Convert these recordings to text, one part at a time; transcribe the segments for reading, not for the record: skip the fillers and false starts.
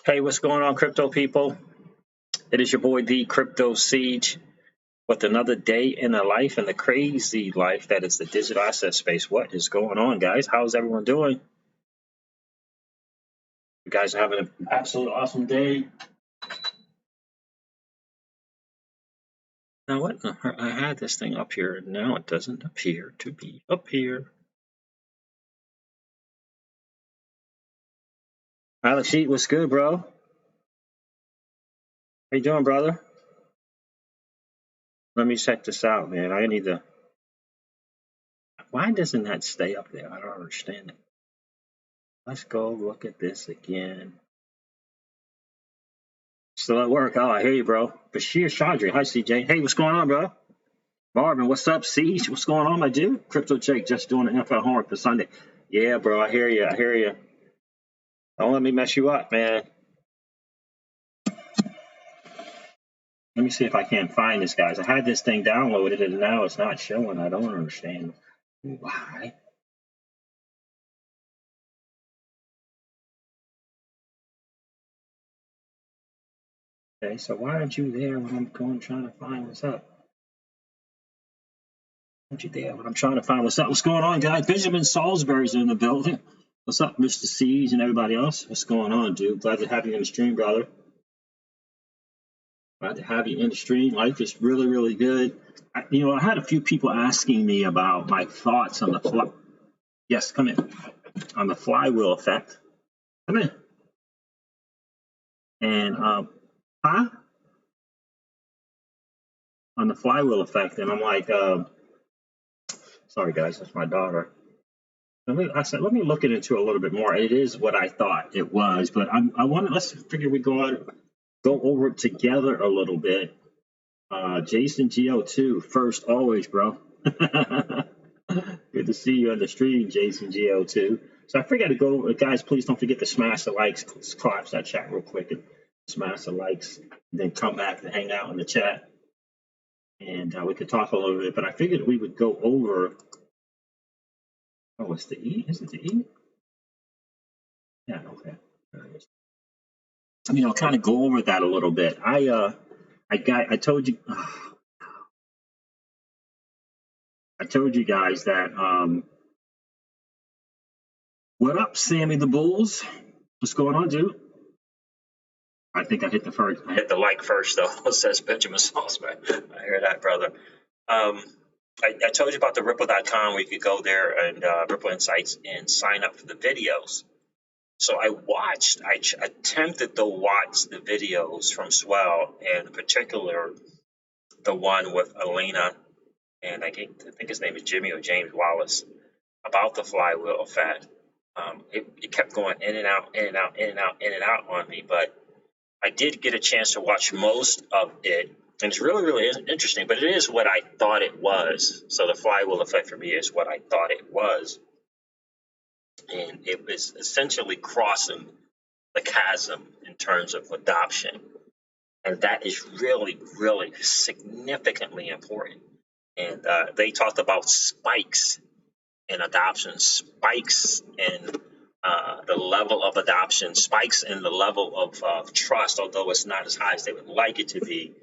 Hey, what's going on, crypto people? It is your boy, the Crypto Siege, with another day in the life and the crazy life that is the digital asset space. What is going on, guys? How's everyone doing? You guys are having an absolute awesome day. Now, what? I had this thing up here, and now it doesn't appear to be up here. Alex Sheet, what's good, bro? How you doing, brother? Let me check this out, man. I need to. Why doesn't that stay up there? I don't understand it. Let's go look at this again. Still at work. Oh, I hear you, bro. Bashir Chandri. Hi, CJ. Hey, what's going on, bro? Marvin, what's up? Siege, what's going on, my dude? Crypto Jake, just doing the NFL homework for Sunday. Yeah, bro, I hear you. I hear you. Don't let me mess you up, man. Let me see if I can't find this, guys. I had this thing downloaded and now it's not showing. I don't understand why. Okay, so why aren't you there when I'm going trying to find what's up? Aren't you there when I'm trying to find what's up? What's going on, guys? Benjamin Salisbury's in the building. What's up, Mr. Siege and everybody else? What's going on, dude? Glad to have you in the stream, brother. Glad to have you in the stream. Life is really, really good. I had a few people asking me about my thoughts on the Yes, come in. On the flywheel effect. Come in. And huh? On the flywheel effect, and I'm like, sorry guys, that's my daughter. I said, let me look into it a little bit more. It is what I thought it was, but I want to let's figure we go over it together a little bit. Jason GO2 first always, bro. Good to see you on the stream, Jason GO2. So I forgot to go, guys. Please don't forget to smash the likes, collapse that chat real quick, and smash the likes, and then come back and hang out in the chat, and we could talk a little bit. But I figured we would go over. Oh, it's the E. Is it the E? Yeah. Okay. Kind of go over that a little bit. I told you. I told you guys that. What up, Sammy the Bulls? What's going on, dude? I think I hit the like first, though. It says Benjamin Salzman. I hear that, brother. I told you about the Ripple.com where you could go there and Ripple Insights and sign up for the videos. So I attempted to watch the videos from Swell, and in particular, the one with Elena, and I think his name is Jimmy or James Wallace, about the flywheel effect. It kept going in and out, in and out, in and out, in and out on me, but I did get a chance to watch most of it, and it's really, really interesting, but it is what I thought it was. So the flywheel effect for me is what I thought it was. And it was essentially crossing the chasm in terms of adoption. And that is really, really significantly important. And they talked about spikes in adoption, spikes in the level of adoption, spikes in the level of trust, although it's not as high as they would like it to be.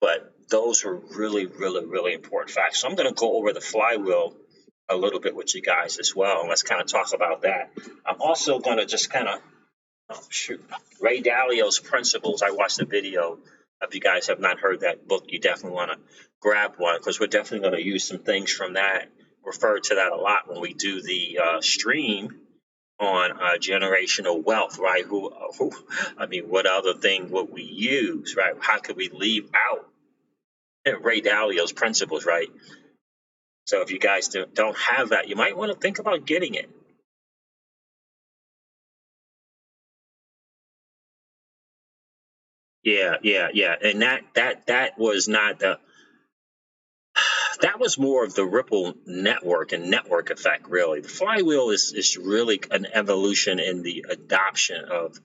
But those are really, really, really important facts. So I'm going to go over the flywheel a little bit with you guys as well. And let's kind of talk about that. I'm also going to just kind of Ray Dalio's Principles. I watched the video. If you guys have not heard that book, you definitely want to grab one, because we're definitely going to use some things from that, refer to that a lot when we do the stream on generational wealth, right? What other thing would we use, right? How could we leave out Ray Dalio's Principles, right? So if you guys don't have that, you might want to think about getting it. Yeah. And that was not that was more of the Ripple network and network effect, really. The flywheel is really an evolution in the adoption of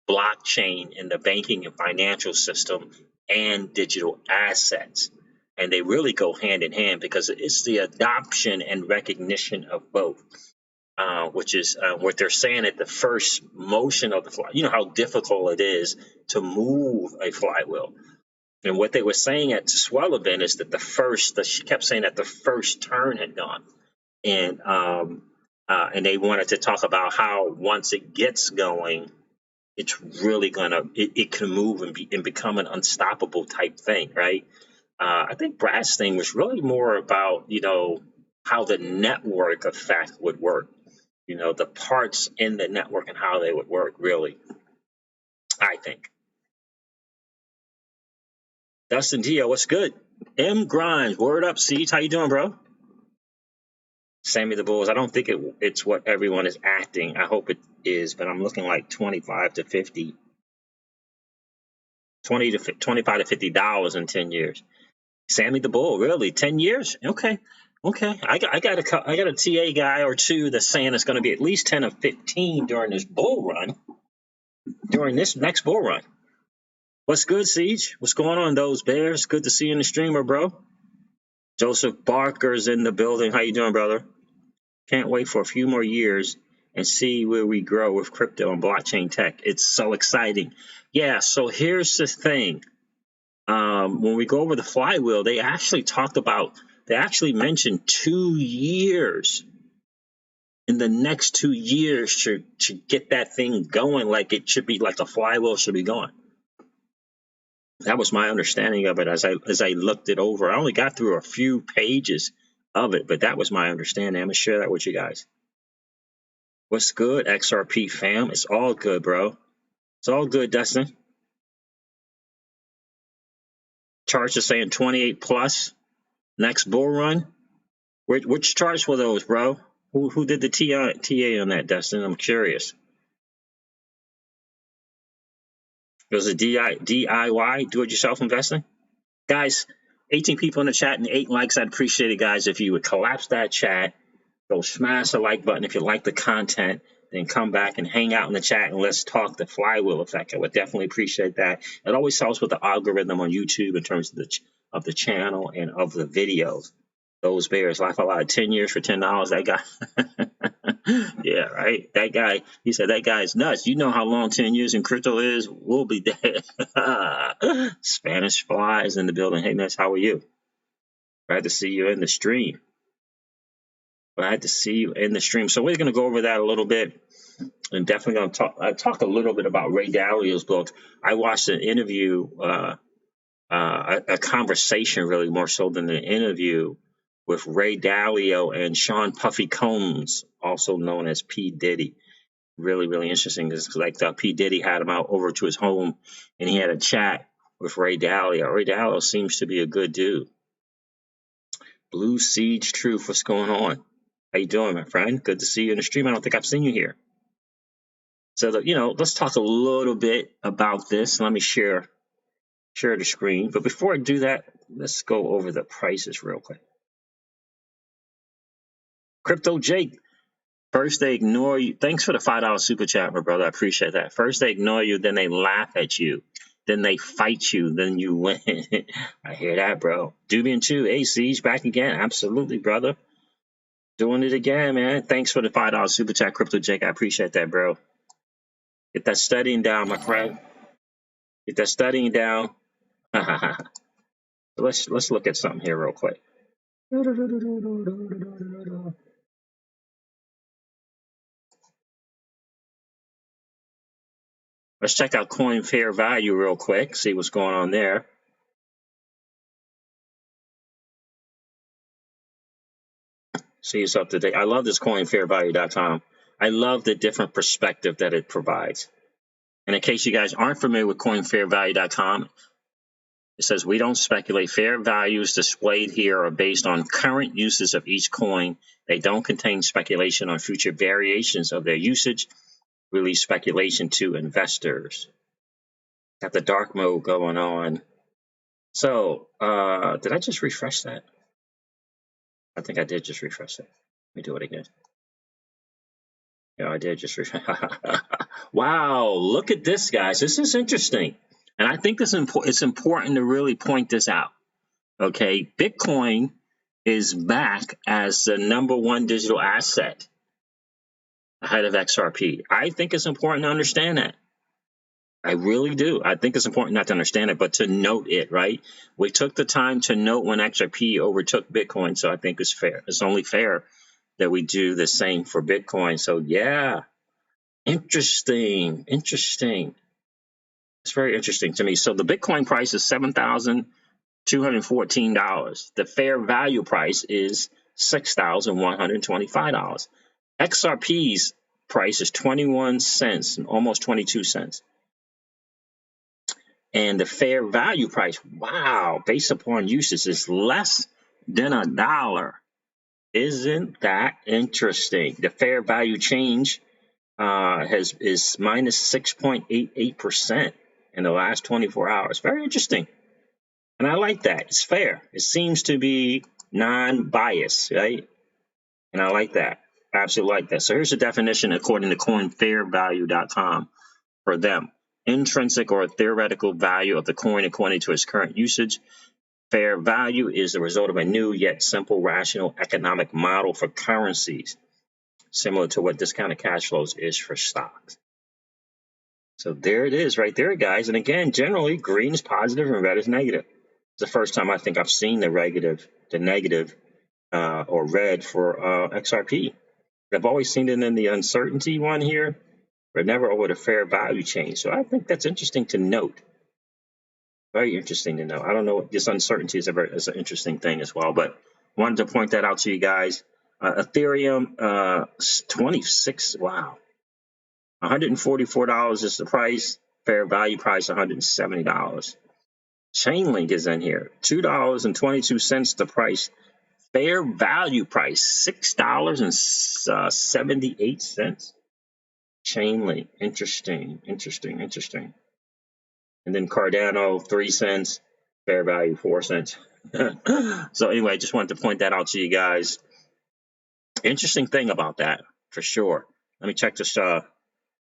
blockchain in the banking and financial system and digital assets. And they really go hand in hand because it's the adoption and recognition of both. which is what they're saying at the first motion of the fly. You know how difficult it is to move a flywheel. And what they were saying at the Swell event is that she kept saying that the first turn had gone. And they wanted to talk about how once it gets going, it's really it can move and become an unstoppable type thing, right? I think Brad's thing was really more about, how the network effect would work, the parts in the network and how they would work, really, I think. Dustin Dio, what's good? M Grimes, word up, Siege. How you doing, bro? Sammy the Bulls. I don't think it's what everyone is acting. I hope it is, but I'm looking like 25 to 50, 20 to 25 to $50 in 10 years. Sammy the Bull, really? 10 years? Okay. I got a TA guy or two that's saying it's going to be at least 10 or 15 during this bull run. During this next bull run. What's good, Siege? What's going on, those Bears? Good to see you in the streamer, bro. Joseph Barker's in the building. How you doing, brother? Can't wait for a few more years and see where we grow with crypto and blockchain tech. It's so exciting. Yeah, so here's the thing. When we go over the flywheel, they actually mentioned 2 years. In the next 2 years to get that thing going, like it should be, like the flywheel should be going. That was my understanding of it as I looked it over. I only got through a few pages of it, but that was my understanding. I'm gonna share that with you guys. What's good, XRP fam? It's all good, bro. It's all good, Dustin. Charts are saying 28 plus. Next bull run. Which charts were those, bro? Who did the TA on that, Dustin? I'm curious. It was a DIY, do-it-yourself investing? Guys, 18 people in the chat and 8 likes. I'd appreciate it, guys, if you would collapse that chat. Go smash the like button if you like the content. Then come back and hang out in the chat and let's talk the flywheel effect. I would definitely appreciate that. It always helps with the algorithm on YouTube in terms of the channel and of the videos. Those Bears laugh a lot. 10 years for $10. That guy, yeah, right. That guy, he said that guy's nuts. You know how long 10 years in crypto is? We'll be dead. Spanish flies in the building. Hey, Nuts, how are you? Glad to see you in the stream. Glad to see you in the stream. So we're going to go over that a little bit, and definitely going to talk a little bit about Ray Dalio's book. I watched an interview, a conversation, really more so than an interview, with Ray Dalio and Sean Puffy Combs, also known as P. Diddy. Really, really interesting. Because like P. Diddy had him out over to his home, and he had a chat with Ray Dalio. Ray Dalio seems to be a good dude. Blue Siege Truth, what's going on? How you doing, my friend? Good to see you in the stream. I don't think I've seen you here. So, let's talk a little bit about this. Let me share the screen. But before I do that, let's go over the prices real quick. Crypto Jake, first they ignore you. Thanks for the $5 super chat, my brother. I appreciate that. First they ignore you, then they laugh at you. Then they fight you, then you win. I hear that, bro. Dubian 2, hey, Siege, back again. Absolutely, brother. Doing it again, man. Thanks for the $5 super chat, Crypto Jake. I appreciate that, bro. Get that studying down, my friend. Get that studying down. Let's look at something here real quick. Let's check out Coin Fair Value real quick, see what's going on there. See what's up to date. I love this coinfairvalue.com. I love the different perspective that it provides. And in case you guys aren't familiar with coinfairvalue.com, it says we don't speculate. Fair values displayed here are based on current uses of each coin. They don't contain speculation on future variations of their usage. Release speculation to investors. Got the dark mode going on. So, did I just refresh that? I think I did just refresh it. Let me do it again. Yeah, I did just refresh. Wow, look at this, guys. This is interesting. And I think it's important to really point this out. Okay, Bitcoin is back as the #1 digital asset. ahead of XRP. I think it's important to understand that. I really do. I think it's important not to understand it, but to note it, right? We took the time to note when XRP overtook Bitcoin, so I think it's fair. It's only fair that we do the same for Bitcoin. So yeah, interesting. It's very interesting to me. So the Bitcoin price is $7,214. The fair value price is $6,125. XRP's price is 21 cents, almost 22 cents. And the fair value price, wow, based upon usage, is less than $1. Isn't that interesting? The fair value change is minus 6.88% in the last 24 hours. Very interesting. And I like that. It's fair. It seems to be non-biased, right? And I like that. I absolutely like that. So here's the definition according to coinfairvalue.com for them. Intrinsic or theoretical value of the coin according to its current usage. Fair value is the result of a new yet simple rational economic model for currencies, similar to what discounted cash flows is for stocks. So there it is right there, guys. And again, generally, green is positive and red is negative. It's the first time I think I've seen the negative or red for XRP. I've always seen it in the uncertainty one here, but never over the fair value change. So I think that's interesting to note. Very interesting to know. I don't know. This uncertainty is an interesting thing as well, but wanted to point that out to you guys. Ethereum, 26. Wow. $144 is the price. Fair value price, $170. Chainlink is in here. $2.22 the price. Fair value price, $6.78. Chainlink, interesting. And then Cardano, 3 cents. Fair value, 4 cents. So anyway, I just wanted to point that out to you guys. Interesting thing about that, for sure. Let me check this.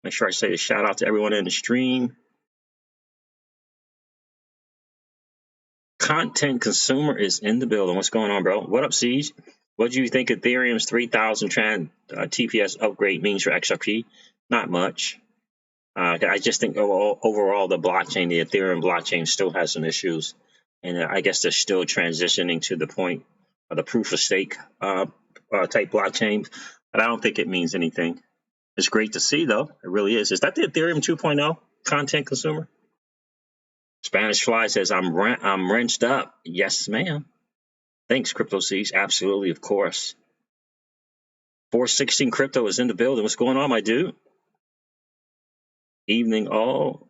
Make sure I say a shout out to everyone in the stream. Content consumer is in the building. What's going on, bro? What up, Siege? What do you think Ethereum's 3,000 TPS upgrade means for XRP? Not much. I just think overall the blockchain, the Ethereum blockchain, still has some issues, and I guess they're still transitioning to the point of the proof of stake type blockchain. But I don't think it means anything. It's great to see, though. It really is. Is that the Ethereum 2.0 content consumer? Spanish Fly says, I'm wrenched up. Yes, ma'am. Thanks, Crypto Seeds. Absolutely, of course. 416 Crypto is in the building. What's going on, my dude? Evening all.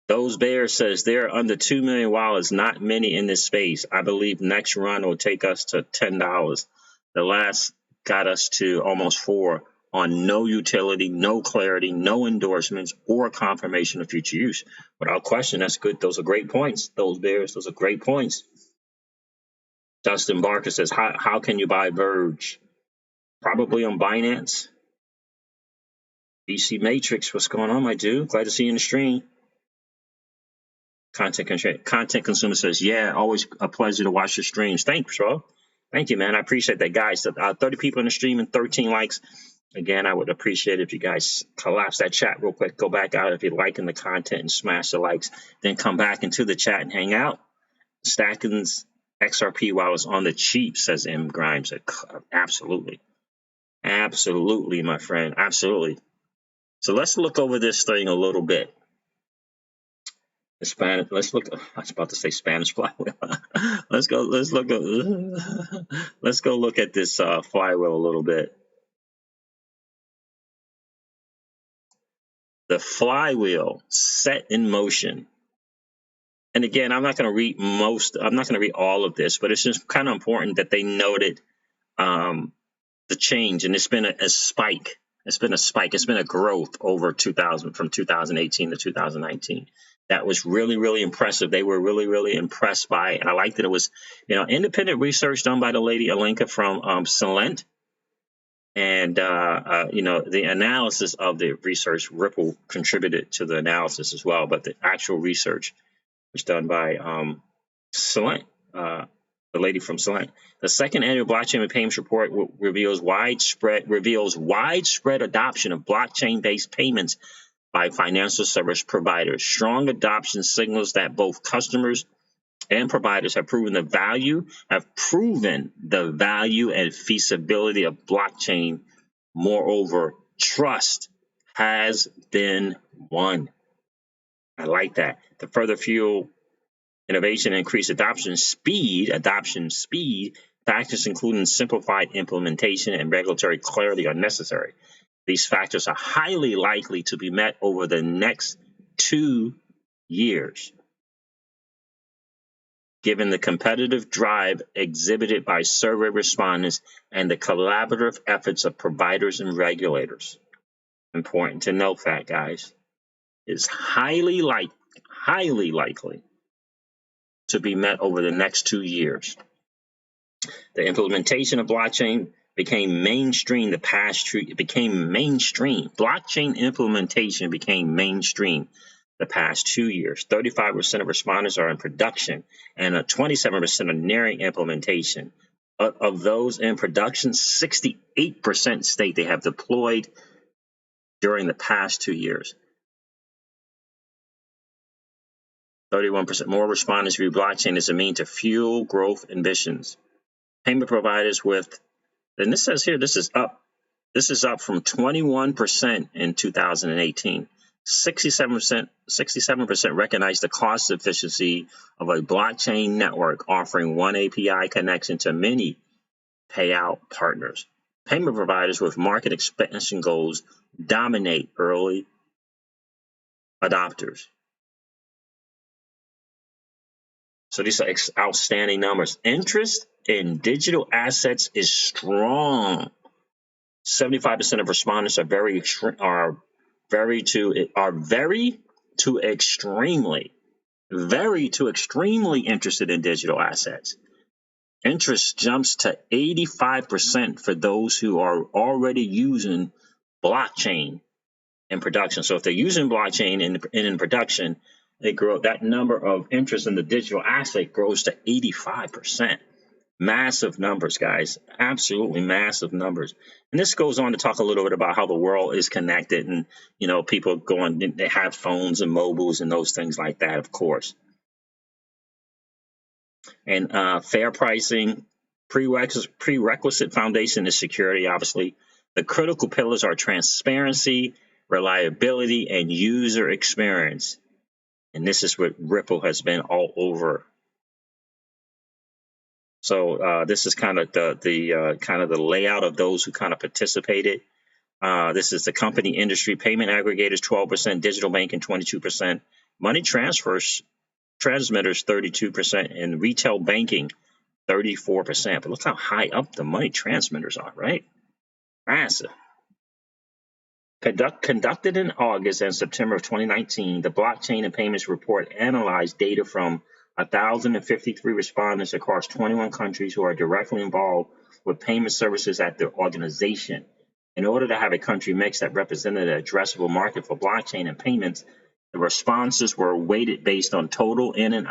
Those Bears says there are under 2 million wallets, not many in this space. I believe next run will take us to $10. The last got us to almost $4 on no utility, no clarity, no endorsements, or confirmation of future use. Without question, that's good. Those are great points. Those Bears, those are great points. Dustin Barker says, how can you buy Verge? Probably on Binance. BC Matrix, what's going on, my dude? Glad to see you in the stream. Content consumer says, yeah, always a pleasure to watch your streams. Thanks, bro. Thank you, man. I appreciate that, guys. 30 people in the stream and 13 likes. Again, I would appreciate it if you guys collapse that chat real quick. Go back out if you're liking the content and smash the likes. Then come back into the chat and hang out. Stacking's XRP while it's on the cheap, says M. Grimes. Absolutely. Absolutely, my friend. Absolutely. So let's look over this thing a little bit. Let's look. I was about to say Spanish flywheel. Let's go look at this flywheel a little bit. The flywheel set in motion. And again, I'm not going to read all of this, but it's just kind of important that they noted the change, and it's been a spike. It's been a spike. It's been a growth over from 2018 to 2019. That was really, really impressive. They were really, really impressed by it. And I like that it was, independent research done by the lady Alenka from Silent. And, the analysis of the research, Ripple contributed to the analysis as well. But the actual research was done by Silent, the lady from Select. The second annual blockchain and payments report reveals widespread adoption of blockchain-based payments by financial service providers. Strong adoption signals that both customers and providers have proven the value and feasibility of blockchain. Moreover, trust has been won. I like that. To further fuel innovation and increase adoption speed, factors including simplified implementation and regulatory clarity are necessary. These factors are highly likely to be met over the next 2 years. Given the competitive drive exhibited by survey respondents and the collaborative efforts of providers and regulators. Important to note that, guys. It's highly likely to be met over the next 2 years. The implementation of blockchain became mainstream the past year. It became mainstream. Blockchain implementation became mainstream the past 2 years. 35% of respondents are in production, and 27% are nearing implementation. Of those in production, 68% state they have deployed during the past 2 years. 31% more respondents view blockchain as a means to fuel growth ambitions. Payment providers with, and this says here, this is up from 21% in 2018. 67% recognize the cost efficiency of a blockchain network offering one API connection to many payout partners. Payment providers with market expansion goals dominate early adopters. So these are outstanding numbers. Interest in digital assets is strong. 75% of respondents are very extremely interested in digital assets. Interest jumps to 85% for those who are already using blockchain in production. So if they're using blockchain in production, that number of interest in the digital asset grows to 85%. Massive numbers, guys. Absolutely massive numbers. And this goes on to talk a little bit about how the world is connected, and people they have phones and mobiles and those things like that, of course. And fair pricing, prerequisite foundation is security, obviously. The critical pillars are transparency, reliability, and user experience. And this is what Ripple has been all over. So this is kind of the layout of those who kind of participated. This is the company industry: payment aggregators 12%, digital banking 22%, money transmitters 32%, and retail banking 34%. But look how high up the money transmitters are, right? Massive. Conducted in August and September of 2019, the Blockchain and Payments Report analyzed data from 1,053 respondents across 21 countries who are directly involved with payment services at their organization. In order to have a country mix that represented an addressable market for blockchain and payments, the responses were weighted based on total in and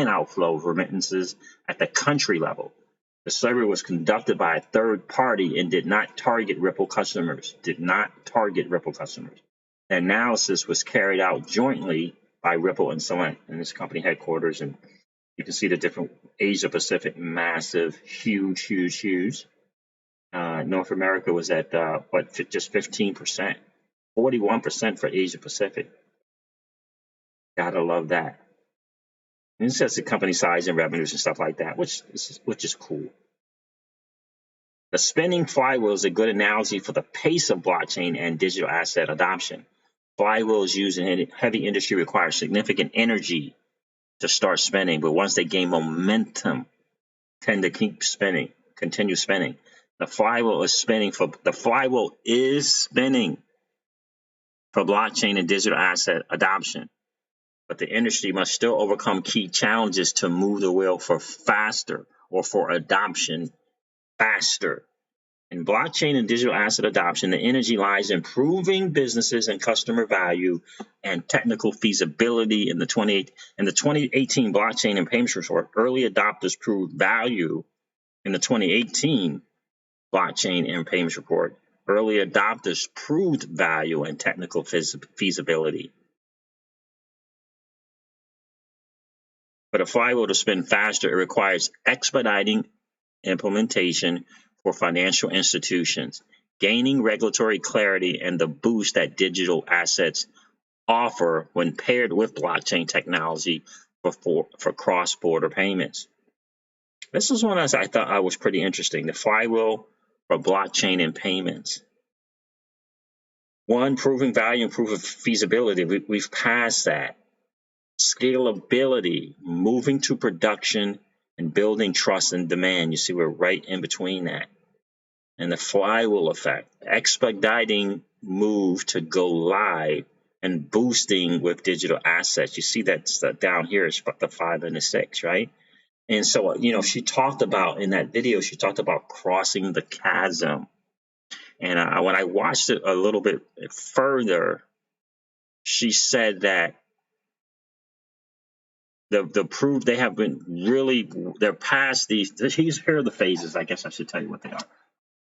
outflow of remittances at the country level. The survey was conducted by a third party and did not target Ripple customers. The analysis was carried out jointly by Ripple and Select in this company headquarters, and you can see the different Asia Pacific, massive, huge. North America was at just 15%, 41% for Asia Pacific. Gotta love that. And it says the company size and revenues and stuff like that, which is cool. The spinning flywheel is a good analogy for the pace of blockchain and digital asset adoption. Flywheels used in heavy industry require significant energy to start spinning, but once they gain momentum, tend to continue spinning. The flywheel is spinning for blockchain and digital asset adoption, but the industry must still overcome key challenges to move the wheel for adoption faster. In blockchain and digital asset adoption, the energy lies in improving businesses and customer value and technical feasibility. In the 2018 blockchain and payments report, early adopters proved value. In the 2018 blockchain and payments report, early adopters proved value and technical feasibility. For the flywheel to spin faster, it requires expediting implementation for financial institutions, gaining regulatory clarity, and the boost that digital assets offer when paired with blockchain technology for cross-border payments. This is one I thought I was pretty interesting. The flywheel for blockchain and payments. One, proving value and proof of feasibility. We've passed that. Scalability, moving to production and building trust and demand. You see, we're right in between that. And the flywheel effect, expediting move to go live and boosting with digital assets. You see that down here is the 5 and the 6, right? And so, she talked about in that video, she talked about crossing the chasm. And when I watched it a little bit further, she said that the proof they have been really, they're past these. Here are the phases. I guess I should tell you what they are.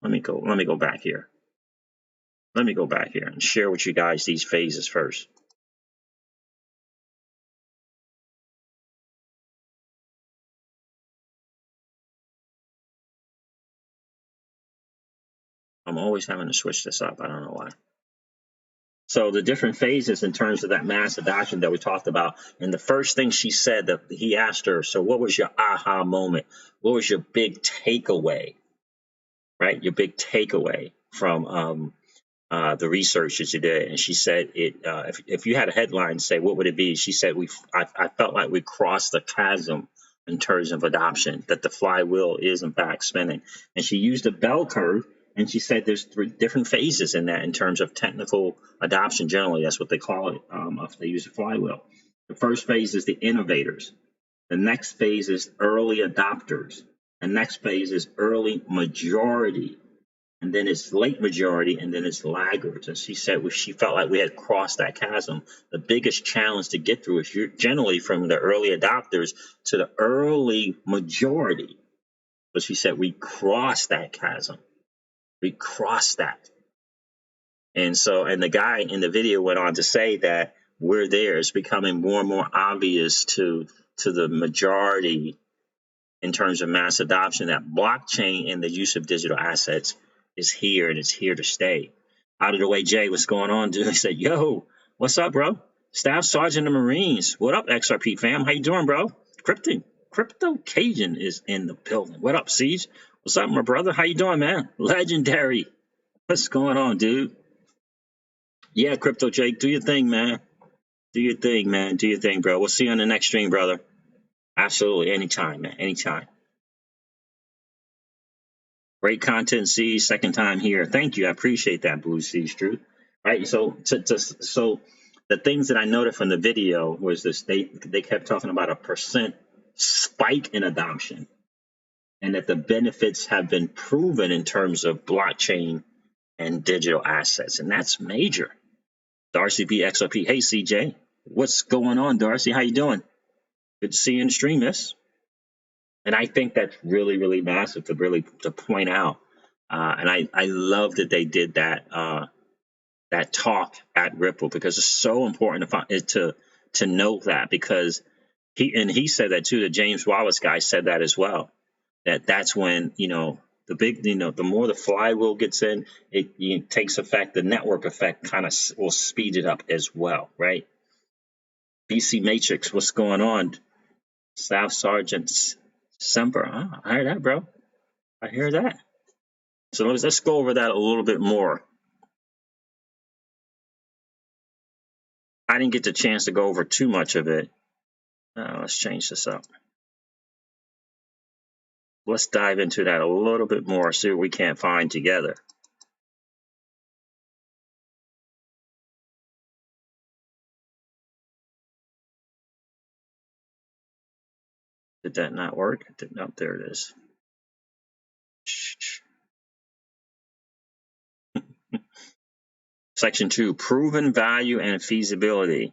Let me go back here. Let me go back here and share with you guys these phases first. I'm always having to switch this up. I don't know why. So the different phases in terms of that mass adoption that we talked about. And the first thing she said, that he asked her, so what was your aha moment? What was your big takeaway? Right? Your big takeaway from the research that you did. And she said, if you had a headline, say, what would it be? She said, I felt like we crossed the chasm in terms of adoption, that the flywheel is in fact spinning. And she used a bell curve, and she said there's 3 different phases in that in terms of technical adoption. Generally, that's what they call it if they use a flywheel. The first phase is the innovators. The next phase is early adopters. The next phase is early majority. And then it's late majority, and then it's laggards. And she said she felt like we had crossed that chasm. The biggest challenge to get through is you're generally from the early adopters to the early majority. But she said we crossed that chasm. We crossed that. And the guy in the video went on to say that we're there. It's becoming more and more obvious to the majority in terms of mass adoption that blockchain and the use of digital assets is here, and it's here to stay. Out of the way, Jay, what's going on, dude? He said, yo, what's up, bro? Staff Sergeant of the Marines. What up, XRP fam? How you doing, bro? Crypto Cajun is in the building. What up, Siege? What's up, my brother? How you doing, man? Legendary. What's going on, dude? Yeah, Crypto Jake, do your thing, man. Do your thing, man. Do your thing, bro. We'll see you on the next stream, brother. Absolutely. Anytime, man. Anytime. Great content, C. Second time here. Thank you. I appreciate that, Blue Seas Truth. Right. So, so the things that I noted from the video was this: they kept talking about a percent spike in adoption, and that the benefits have been proven in terms of blockchain and digital assets, and that's major. Darcy B XRP. Hey, CJ, what's going on, Darcy? How you doing? Good to see you in the stream, miss. And I think that's really, really massive to point out. And I love that they did that that talk at Ripple, because it's so important to note that, because he said that too. The James Wallace guy said that as well. That's when the more the flywheel gets in, it takes effect. The network effect kind of will speed it up as well, right? BC Matrix, what's going on? Staff Sergeant Semper, I hear that, bro. I hear that. So let's go over that a little bit more. I didn't get the chance to go over too much of it. Let's change this up. Let's dive into that a little bit more, see what we can't find together. Did that not work? No, there it is. Section 2, proven value and feasibility.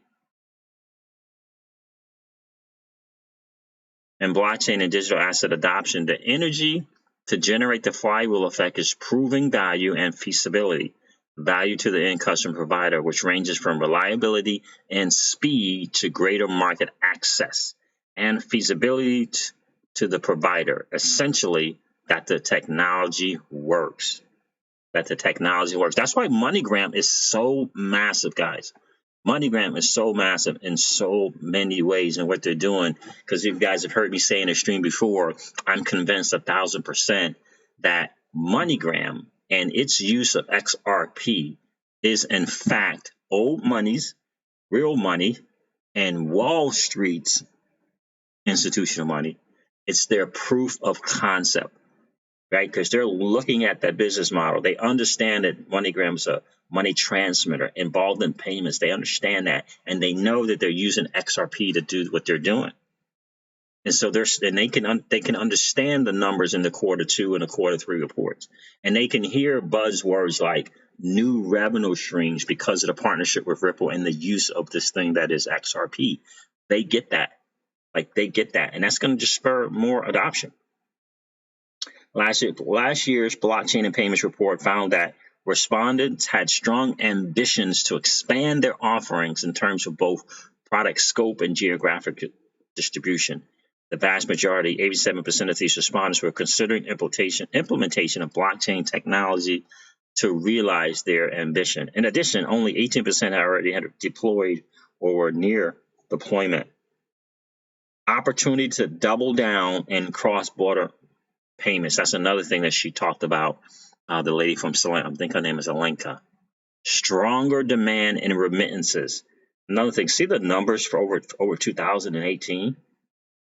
And blockchain and digital asset adoption. The energy to generate the flywheel effect is proving value and feasibility. Value to the end customer provider, which ranges from reliability and speed to greater market access, and feasibility to the provider. Essentially, that the technology works. That's why MoneyGram is so massive, guys. MoneyGram is so massive in so many ways in what they're doing. Because you guys have heard me say in the stream before, I'm convinced 1,000% that MoneyGram and its use of XRP is in fact old money's real money and Wall Street's institutional money. It's their proof of concept, right? Because they're looking at that business model. They understand that MoneyGram's a money transmitter involved in payments. They understand that, and they know that they're using XRP to do what they're doing. And so they can understand the numbers in the Q2 and the Q3 reports, and they can hear buzzwords like new revenue streams because of the partnership with Ripple and the use of this thing that is XRP. They get that, and that's going to just spur more adoption. Last year's blockchain and payments report found that respondents had strong ambitions to expand their offerings in terms of both product scope and geographic distribution. The vast majority, 87% of these respondents, were considering implementation of blockchain technology to realize their ambition. In addition, only 18% already had deployed or were near deployment. Opportunity to double down in cross-border payments. That's another thing that she talked about. The lady from Salem, I think her name is Alenka. Stronger demand in remittances. Another thing, see the numbers for over 2018.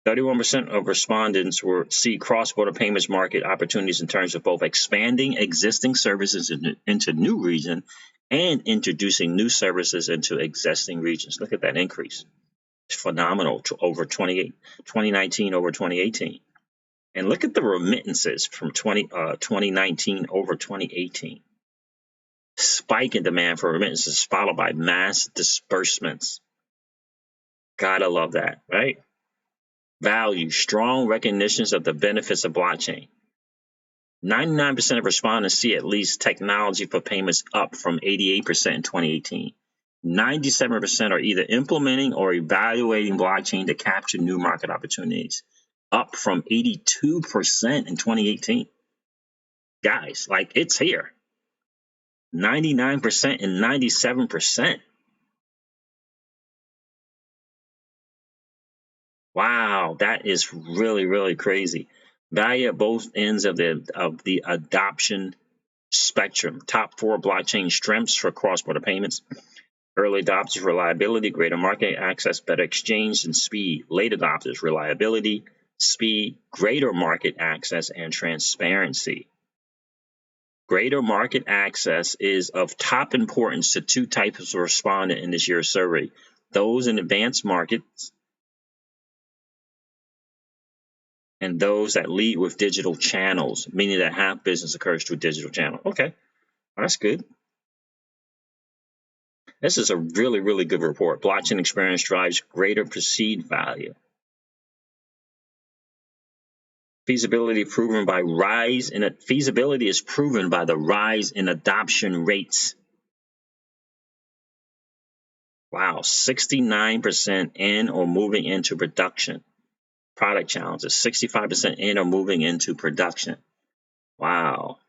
31% of respondents see cross-border payments market opportunities in terms of both expanding existing services into new regions and introducing new services into existing regions. Look at that increase. It's phenomenal to over 2019 over 2018. And look at the remittances from 2019 over 2018. Spike in demand for remittances followed by mass disbursements. Gotta love that, right? Value, strong recognitions of the benefits of blockchain. 99% of respondents see at least technology for payments up from 88% in 2018. 97% are either implementing or evaluating blockchain to capture new market opportunities, up from 82% in 2018. Guys, it's here. 99% and 97%. Wow, that is really, really crazy. Value at both ends of the adoption spectrum. Top 4 blockchain strengths for cross-border payments. Early adopters, reliability, greater market access, better exchange, and speed. Late adopters, reliability, speed, greater market access, and transparency. Greater market access is of top importance to 2 types of respondent in this year's survey. Those in advanced markets and those that lead with digital channels, meaning that half business occurs through digital channel. Okay, well, that's good. This is a really, really good report. Blockchain experience drives greater perceived value. Feasibility is proven by the rise in adoption rates. Wow, 69% in or moving into production. Product challenges, 65% in or moving into production. Wow.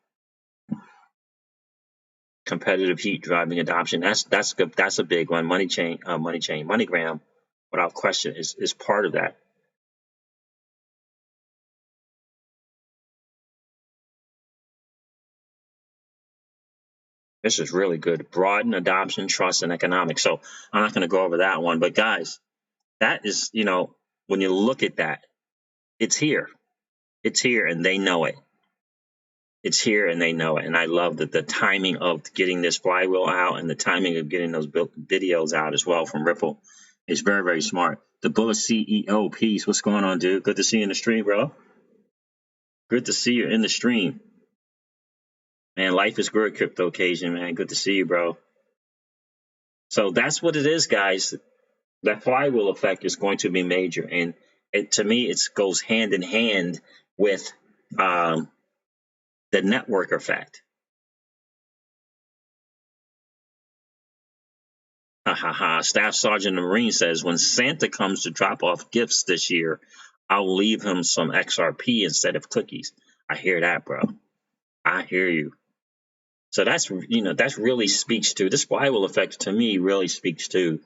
Competitive heat driving adoption. That's good. That's a big one. MoneyGram, without question, is part of that. This is really good. Broaden adoption, trust, and economics. So I'm not going to go over that one, but guys, that is, when you look at that, it's here. It's here, and they know it. It's here, and they know it. And I love that the timing of getting this flywheel out and the timing of getting those videos out as well from Ripple is very, very smart. The Bullish CEO piece. What's going on, dude? Good to see you in the stream, bro. Good to see you in the stream. Man, life is good, crypto occasion, man. Good to see you, bro. So that's what it is, guys. That flywheel effect is going to be major, and to me, it goes hand in hand with um, the network effect. Ha ha ha. Staff Sergeant in the Marine says, when Santa comes to drop off gifts this year, I'll leave him some XRP instead of cookies. I hear that, bro. I hear you. So that's, that's really speaks to this flywheel effect. To me, really speaks to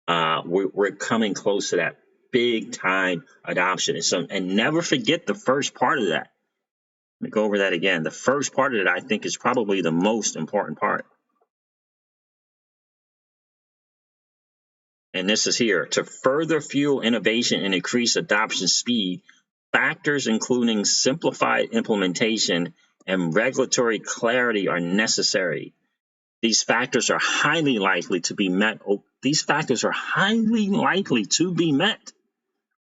we're coming close to that big time adoption. And never forget the first part of that. Let me go over that again. The first part of it, I think, is probably the most important part. And this is here: to further fuel innovation and increase adoption speed, factors including simplified implementation and regulatory clarity are necessary. These factors are highly likely to be met. These factors are highly likely to be met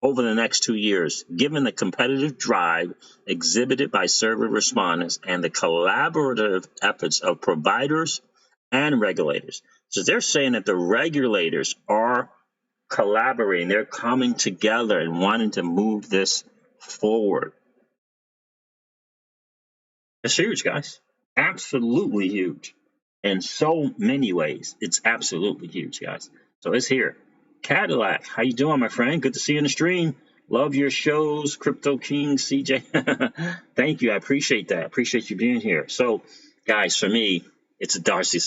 over the next 2 years, given the competitive drive exhibited by survey respondents and the collaborative efforts of providers and regulators. So they're saying that the regulators are collaborating, they're coming together and wanting to move this forward. It's huge, guys. Absolutely huge. In so many ways, it's absolutely huge, guys. So it's here. Cadillac, how you doing, my friend? Good to see you in the stream. Love your shows, Crypto King, CJ. Thank you. I appreciate that. I appreciate you being here. So, guys, for me, it's a Darcy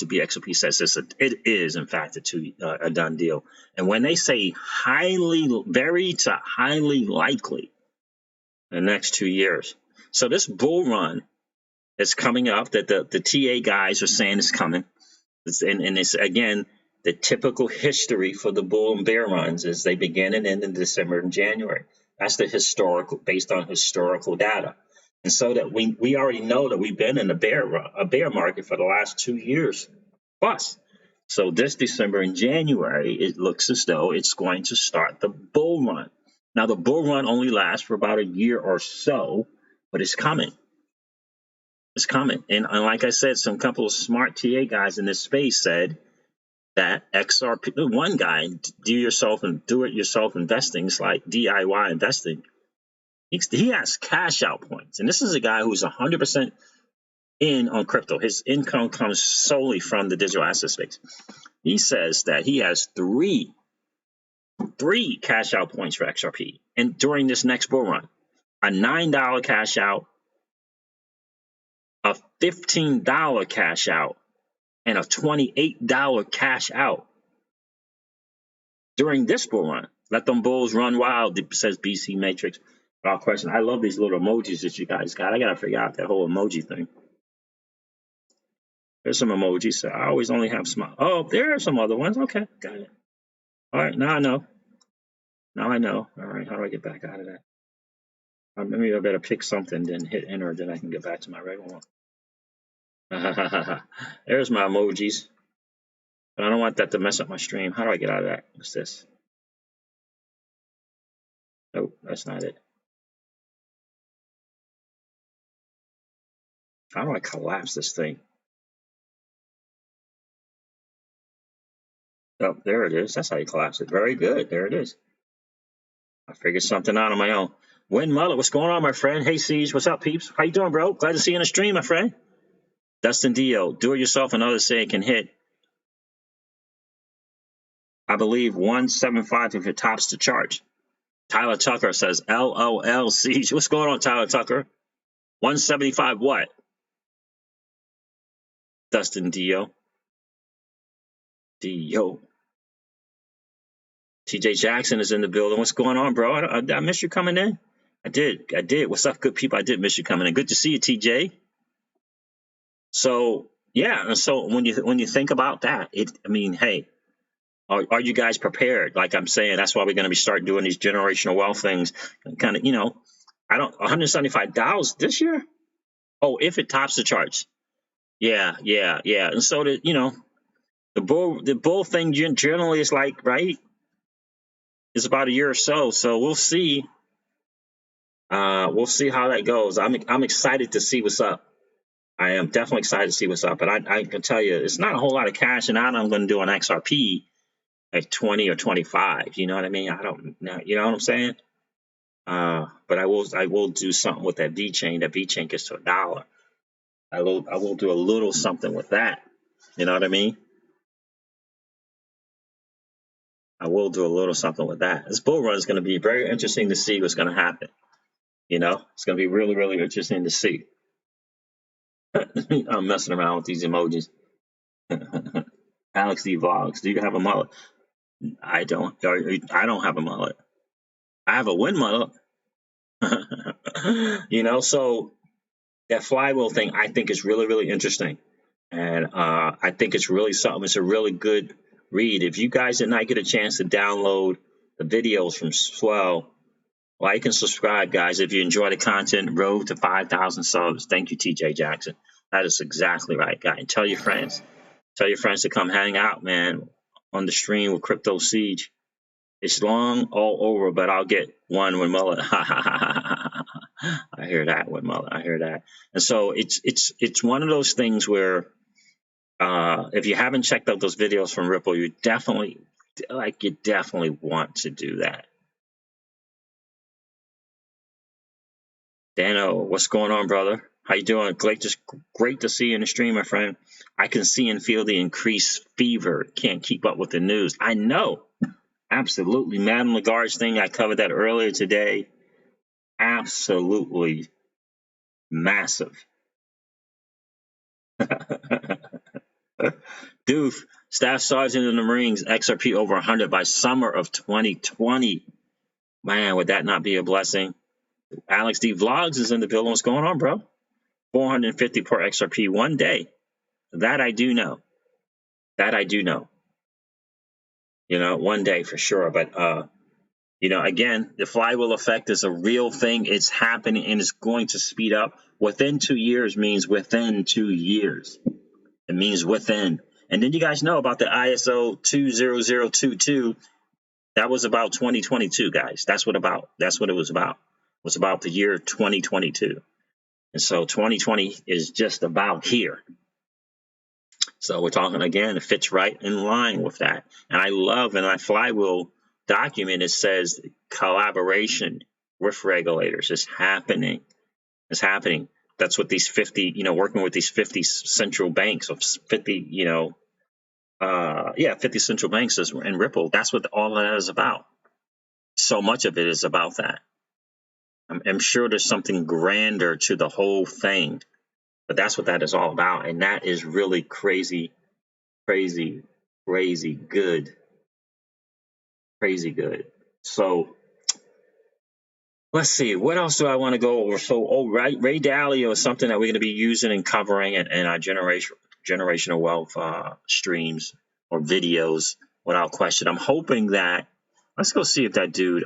B XOP says it is in fact a done deal. And when they say very to highly likely in the next 2 years, so this bull run is coming up that the TA guys are saying is coming. And it's, again, the typical history for the bull and bear runs is they begin and end in December and January. That's the historical, based on historical data. And so that we already know that we've been in a bear market for the last 2 years plus. So this December and January, it looks as though it's going to start the bull run. Now, the bull run only lasts for about a year or so, but it's coming. It's coming. And like I said, some couple of smart TA guys in this space said that XRP, one guy, do it yourself investing, it's like DIY investing. He has cash out points. And this is a guy who's 100% in on crypto. His income comes solely from the digital asset space. He says that he has three cash out points for XRP. And during this next bull run, a $9 cash out, a $15 cash out, and a $28 cash out during this bull run. Let them bulls run wild, says BC Matrix. Without question. I love these little emojis that you guys got. I got to figure out that whole emoji thing. There's some emojis. So I always only have smile. Oh, there are some other ones. Okay, got it. All right, now I know. Now I know. All right, how do I get back out of that? Maybe I better pick something, then hit enter, then I can get back to my regular one. There's my emojis. But I don't want that to mess up my stream. How do I get out of that? What's this? Nope, that's not it. How do I collapse this thing? Oh, there it is. That's how you collapse it. Very good. There it is. I figured something out on my own. Win Mullet, what's going on, my friend? Hey, Siege, what's up, peeps? How you doing, bro? Glad to see you in the stream, my friend. Dustin Dio, do it yourself and others say it can hit, I believe, 175 if it tops the chart. Tyler Tucker says, LOL, Siege. What's going on, Tyler Tucker? 175 what? Dustin Dio. Dio. TJ Jackson is in the building. What's going on, bro? I miss you coming in. I did. What's up, good people? I did miss you coming in. Good to see you, TJ. So yeah, and so when you think about that, hey, are you guys prepared? Like I'm saying, that's why we're going to be starting doing these generational wealth things. Kind of, I don't $175 this year. Oh, if it tops the charts, yeah. And so the bull thing generally is like, right? It's about a year or so. So we'll see. We'll see how that goes. I'm excited to see what's up. I am definitely excited to see what's up. But I can tell you, it's not a whole lot of cash, and I'm going to do on XRP at 20 or 25. You know what I mean? I don't know. You know what I'm saying? But I will do something with that V chain. That V chain gets to $1. I will do a little something with that. You know what I mean? I will do a little something with that. This bull run is going to be very interesting to see what's going to happen. You know, it's going to be really, really interesting to see. I'm messing around with these emojis. Alex D Vlogs, do you have a mullet? I don't. I don't have a mullet. I have a wind mullet. You know, so that flywheel thing, I think is really, really interesting, and I think it's really something. It's a really good read. If you guys did not get a chance to download the videos from Swell, like and subscribe, guys. If you enjoy the content, road to 5,000 subs. Thank you, TJ Jackson. That is exactly right, guy. And tell your friends. Tell your friends to come hang out, man, on the stream with Crypto Siege. It's long all over, but I'll get one with mullet. I hear that with mullet. I hear that. And so it's one of those things where if you haven't checked out those videos from Ripple, you definitely want to do that. Dano, what's going on, brother? How you doing? Great to see you in the stream, my friend. I can see and feel the increased fever. Can't keep up with the news. I know. Absolutely. Madame Lagarde's thing, I covered that earlier today. Absolutely massive. Doof, Staff Sergeant in the Marines, XRP over 100 by summer of 2020. Man, would that not be a blessing? Alex D Vlogs is in the building. What's going on, bro? 450 per XRP one day. That I do know. That I do know. You know, one day for sure. But you know, again, the flywheel effect is a real thing. It's happening and it's going to speed up. Within 2 years means within 2 years. It means within. And then you guys know about the ISO 20022. That was about 2022, guys. That's what it was about. It was about the year 2022. And so 2020 is just about here. So we're talking again, it fits right in line with that. And I love in my flywheel document, it says collaboration with regulators is happening. It's happening. That's what these 50, you know, working with these 50 central banks of 50, you know, 50 central banks is in Ripple. That's what all of that is about. So much of it is about that. I'm sure there's something grander to the whole thing, but that's what that is all about. And that is really crazy, crazy, crazy good. Crazy good. So let's see, what else do I want to go over? So, Ray Dalio is something that we're going to be using and covering in our generational wealth streams or videos without question. I'm hoping that, let's go see if that dude,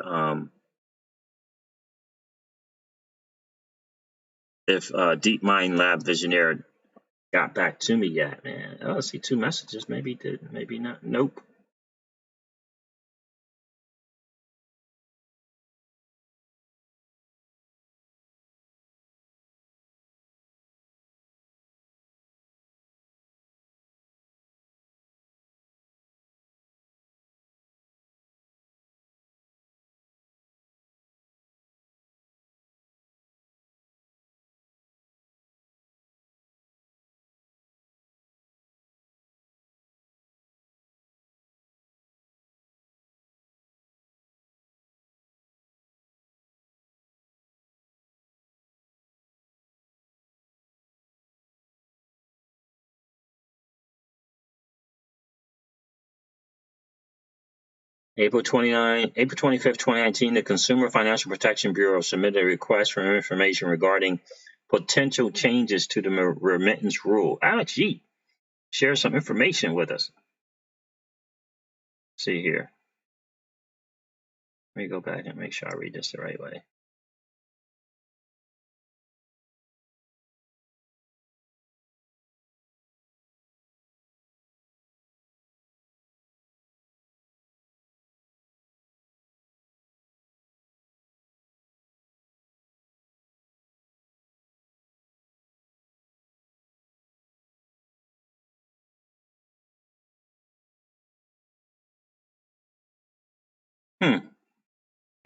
if Deep Mind Lab Visionaire got back to me yet, man. Oh, let's see, 2 messages. Maybe he did, maybe not. Nope. April 25th, 2019, the Consumer Financial Protection Bureau submitted a request for information regarding potential changes to the remittance rule. Alex Yeet, share some information with us. See here. Let me go back and make sure I read this the right way.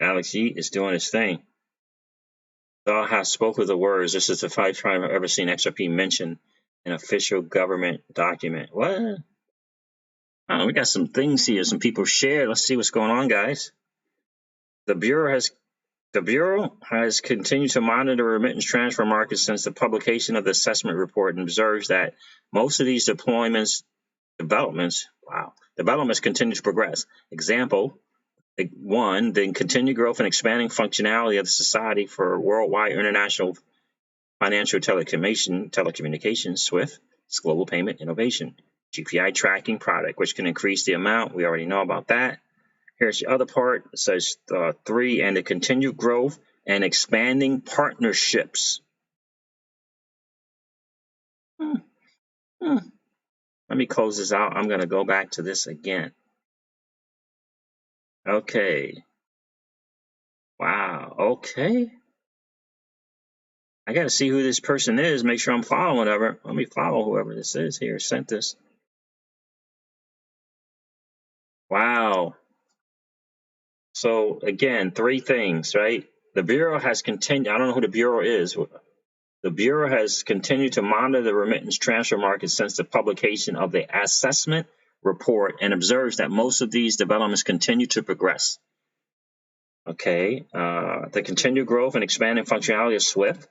Alex Yeet is doing his thing. Thou hast spoken the words. This is the first time I've ever seen XRP mentioned in official government document. What? Oh, we got some things here. Some people shared. Let's see what's going on, guys. The Bureau has continued to monitor the remittance transfer market since the publication of the assessment report and observes that most of these developments continue to progress. Example, 1, the continued growth and expanding functionality of the Society for Worldwide International Financial Telecommunications, SWIFT, its global payment innovation, GPI tracking product, which can increase the amount. We already know about that. Here's the other part. It says 3, and the continued growth and expanding partnerships. Let me close this out. I'm going to go back to this again. Okay. Wow. Okay. I got to see who this person is. Make sure I'm following whatever. Let me follow whoever this is here. Sent this. Wow. So again, 3 things, right? The Bureau has continued. I don't know who the Bureau is. The Bureau has continued to monitor the remittance transfer market since the publication of the assessment report and observes that most of these developments continue to progress. Okay, the continued growth and expanding functionality of SWIFT.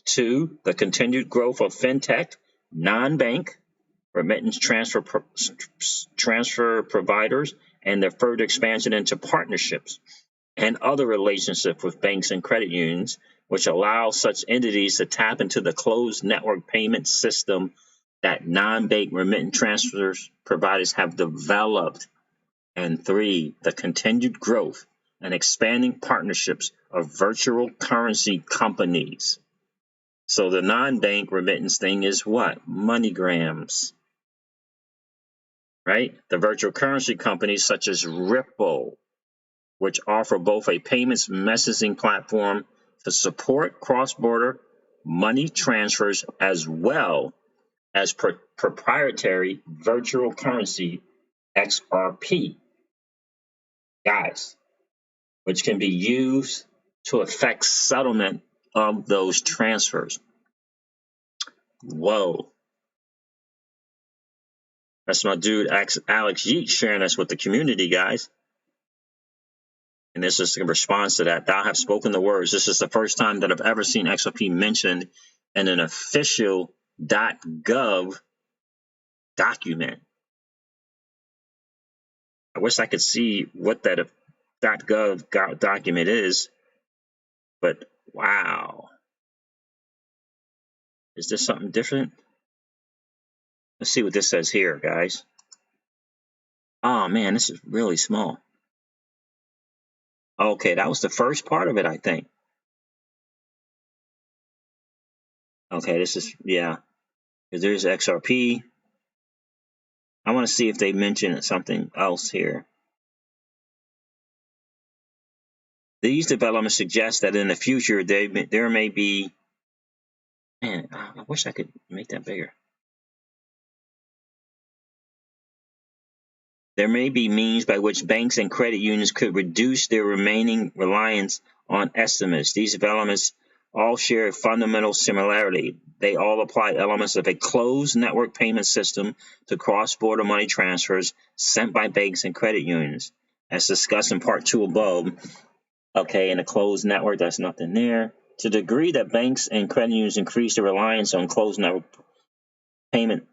2, the continued growth of fintech, non-bank remittance transfer providers, and their further expansion into partnerships and other relationships with banks and credit unions, which allow such entities to tap into the closed network payment system that non-bank remittance transfers providers have developed. And 3, the continued growth and expanding partnerships of virtual currency companies. So the non-bank remittance thing is what? MoneyGrams, right? The virtual currency companies such as Ripple, which offer both a payments messaging platform to support cross-border money transfers as well as proprietary virtual currency XRP, guys, which can be used to effect settlement of those transfers. Whoa. That's my dude Alex Yeet sharing us with the community, guys. And this is in response to that. Thou have spoken the words. This is the first time that I've ever seen XRP mentioned in an official .gov document. I wish I could see what that .gov document is, but wow. Is this something different? Let's see what this says here, guys. Oh man, this is really small. Okay, that was the first part of it, I think. Okay, this is, yeah. There's XRP. I want to see if they mention something else here. These developments suggest that in the future there may be. Man, I wish I could make that bigger. There may be means by which banks and credit unions could reduce their remaining reliance on estimates. These developments all share a fundamental similarity. They all apply elements of a closed network payment system to cross-border money transfers sent by banks and credit unions. As discussed in part 2 above, okay, in a closed network, there's nothing there. To the degree that banks and credit unions increase their reliance on closed network payment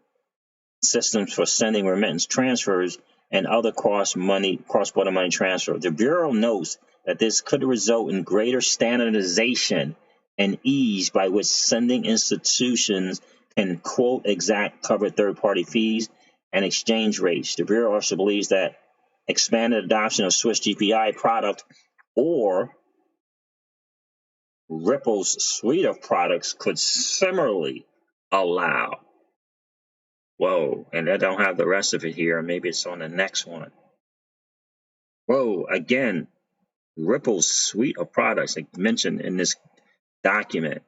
systems for sending remittance transfers and other cross-border money transfer, the Bureau notes that this could result in greater standardization and ease by which sending institutions can quote exact cover third-party fees and exchange rates. The Bureau also believes that expanded adoption of Swiss GPI product or Ripple's suite of products could similarly allow. Whoa, and I don't have the rest of it here. Maybe it's on the next one. Whoa, again, Ripple's suite of products like mentioned in this document.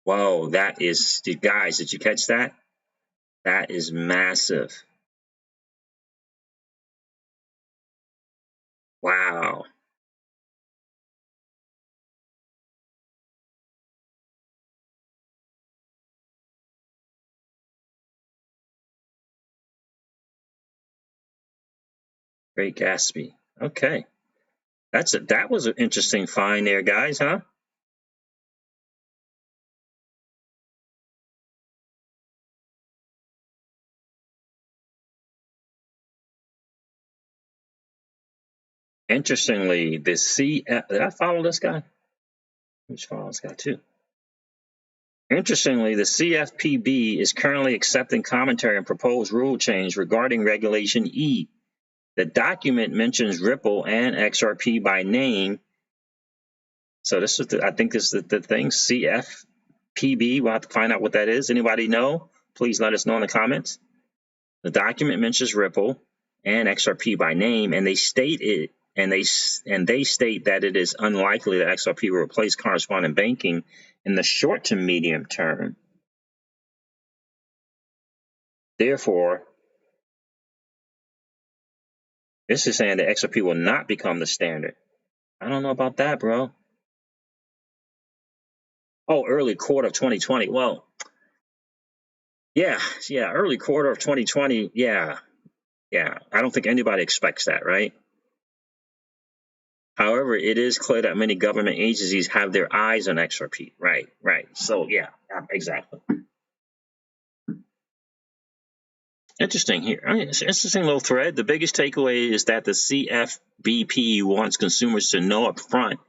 Whoa, that is, guys, did you catch that? That is massive. Wow. Great Gatsby. Okay. That was an interesting find there, guys, huh? Interestingly, the CF, did I follow this guy? Let's follow this guy too. Interestingly, the CFPB is currently accepting commentary on proposed rule change regarding Regulation E. The document mentions Ripple and XRP by name. So this is, I think this is the thing, CFPB. We'll have to find out what that is. Anybody know? Please let us know in the comments. The document mentions Ripple and XRP by name, and they state it, and they state that it is unlikely that XRP will replace correspondent banking in the short to medium term. Therefore, this is saying that XRP will not become the standard. I don't know about that, bro. Oh, early quarter of 2020. Well, yeah, early quarter of 2020. Yeah. I don't think anybody expects that, right? However, it is clear that many government agencies have their eyes on XRP. Right. So, yeah, exactly. Interesting here. I mean, it's an interesting little thread. The biggest takeaway is that the CFBP wants consumers to know up front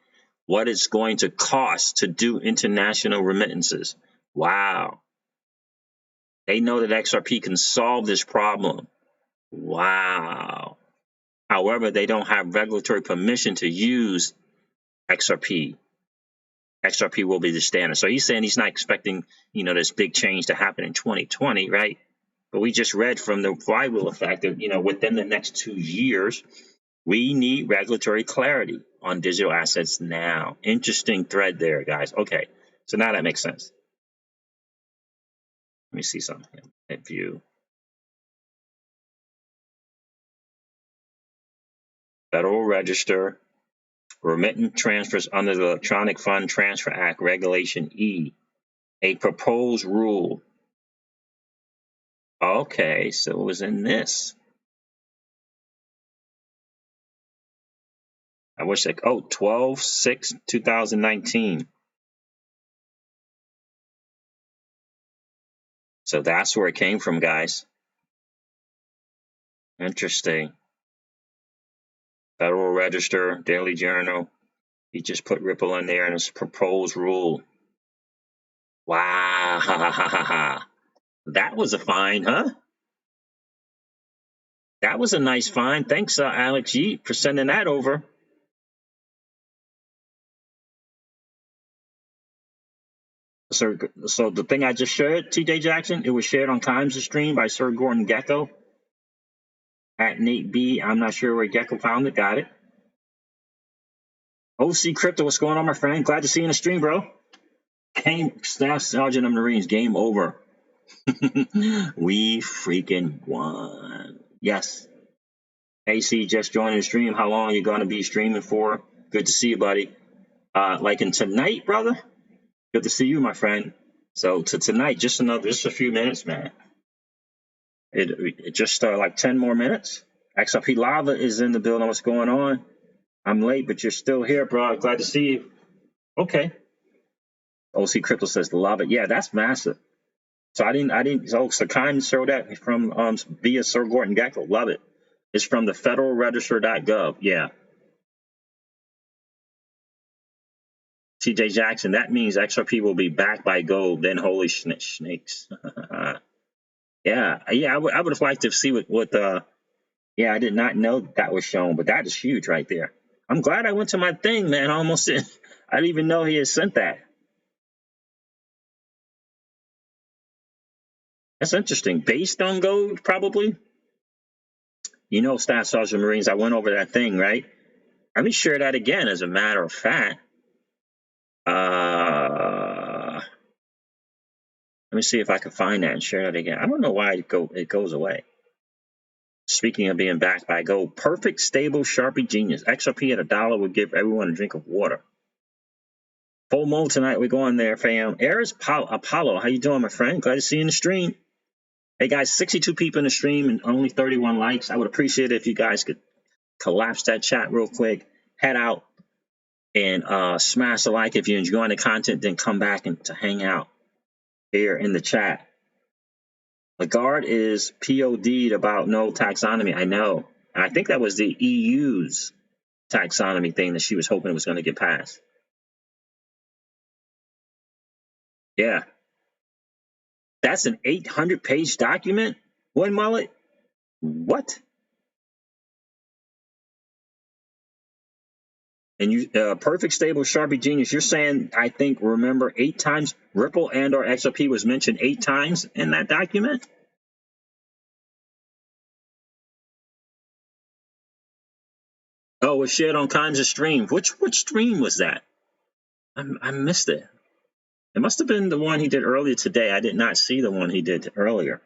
what it's going to cost to do international remittances. Wow. They know that XRP can solve this problem. Wow. However, they don't have regulatory permission to use XRP. XRP will be the standard. So he's saying he's not expecting, this big change to happen in 2020, right? But we just read from the Flywheel effect that, within the next 2 years, we need regulatory clarity on digital assets now. Interesting thread there, guys. Okay, so now that makes sense. Let me see something at view. Federal Register, remittance transfers under the Electronic Fund Transfer Act, Regulation E, a proposed rule. Okay, so it was in this. I wish 12/6/2019. So that's where it came from, guys. Interesting. Federal Register, Daily Journal. He just put Ripple in there and it's proposed rule. Wow. That was a find, huh? That was a nice find. Thanks, Alex Yeet, for sending that over. So the thing I just shared, TJ Jackson, it was shared on Times of Stream by Sir Gordon Gecko at Nate B. I'm not sure where Gecko found it. Got it. OC Crypto, what's going on, my friend? Glad to see you in the stream, bro. Staff Sergeant of Marines, game over. We freaking won. Yes. AC just joined the stream. How long are you going to be streaming for? Good to see you, buddy. Like in tonight, brother? Good to see you, my friend. So to tonight, just a few minutes, man. It just like 10 more minutes. XRP Lava is in the building. What's going on? I'm late, but you're still here, bro. Glad to see you. Okay. OC Crypto says love it. Yeah, that's massive. So I didn't. So Sakai showed that from via Sir Gordon Gecko. Love it. It's from the federalregister.gov. Yeah. TJ Jackson. That means XRP will be backed by gold. Then holy snakes. Yeah. I would have liked to see what. Yeah, I did not know that was shown, but that is huge right there. I'm glad I went to my thing, man. I didn't even know he had sent that. That's interesting. Based on gold, probably. Staff Sergeant Marines, I went over that thing, right? Let me share that again, as a matter of fact. Let me see if I can find that and share that again. I don't know why it goes away. Speaking of being backed by gold, perfect, stable, Sharpie genius. XRP at $1 would give everyone a drink of water. Full moon tonight. We're going there, fam. Aries Apollo, how you doing, my friend? Glad to see you in the stream. Hey, guys, 62 people in the stream and only 31 likes. I would appreciate it if you guys could collapse that chat real quick. Head out and smash a like if you're enjoying the content. Then come back and to hang out here in the chat. Lagarde is POD'd about no taxonomy. I know. And I think that was the EU's taxonomy thing that she was hoping it was going to get passed. Yeah. That's an 800-page document? One mullet? What? And you, perfect, stable, Sharpie genius. You're saying, I think, remember 8 times Ripple and or XRP was mentioned 8 times in that document? Oh, it was shared on kinds of streams. Which stream was that? I missed it. It must have been the one he did earlier today. I did not see the one he did earlier.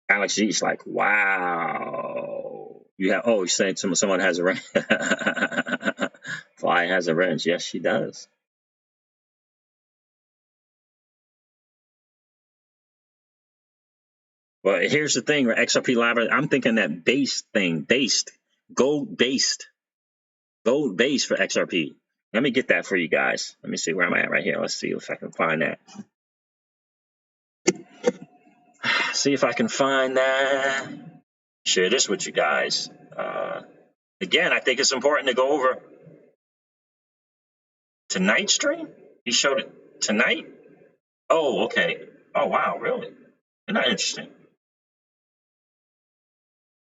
Alex G's like, wow. You have, oh, he's saying someone has a wrench. Fly has a wrench. Yes, she does. Well, here's the thing, right? XRP Live, I'm thinking that gold based for XRP. Let me get that for you guys. Let me see where I'm at right here. Let's see if I can find that. See if I can find that. Share this with you guys. Again, I think it's important to go over tonight's stream. He showed it tonight. Oh, okay. Oh, wow, really? Isn't that interesting?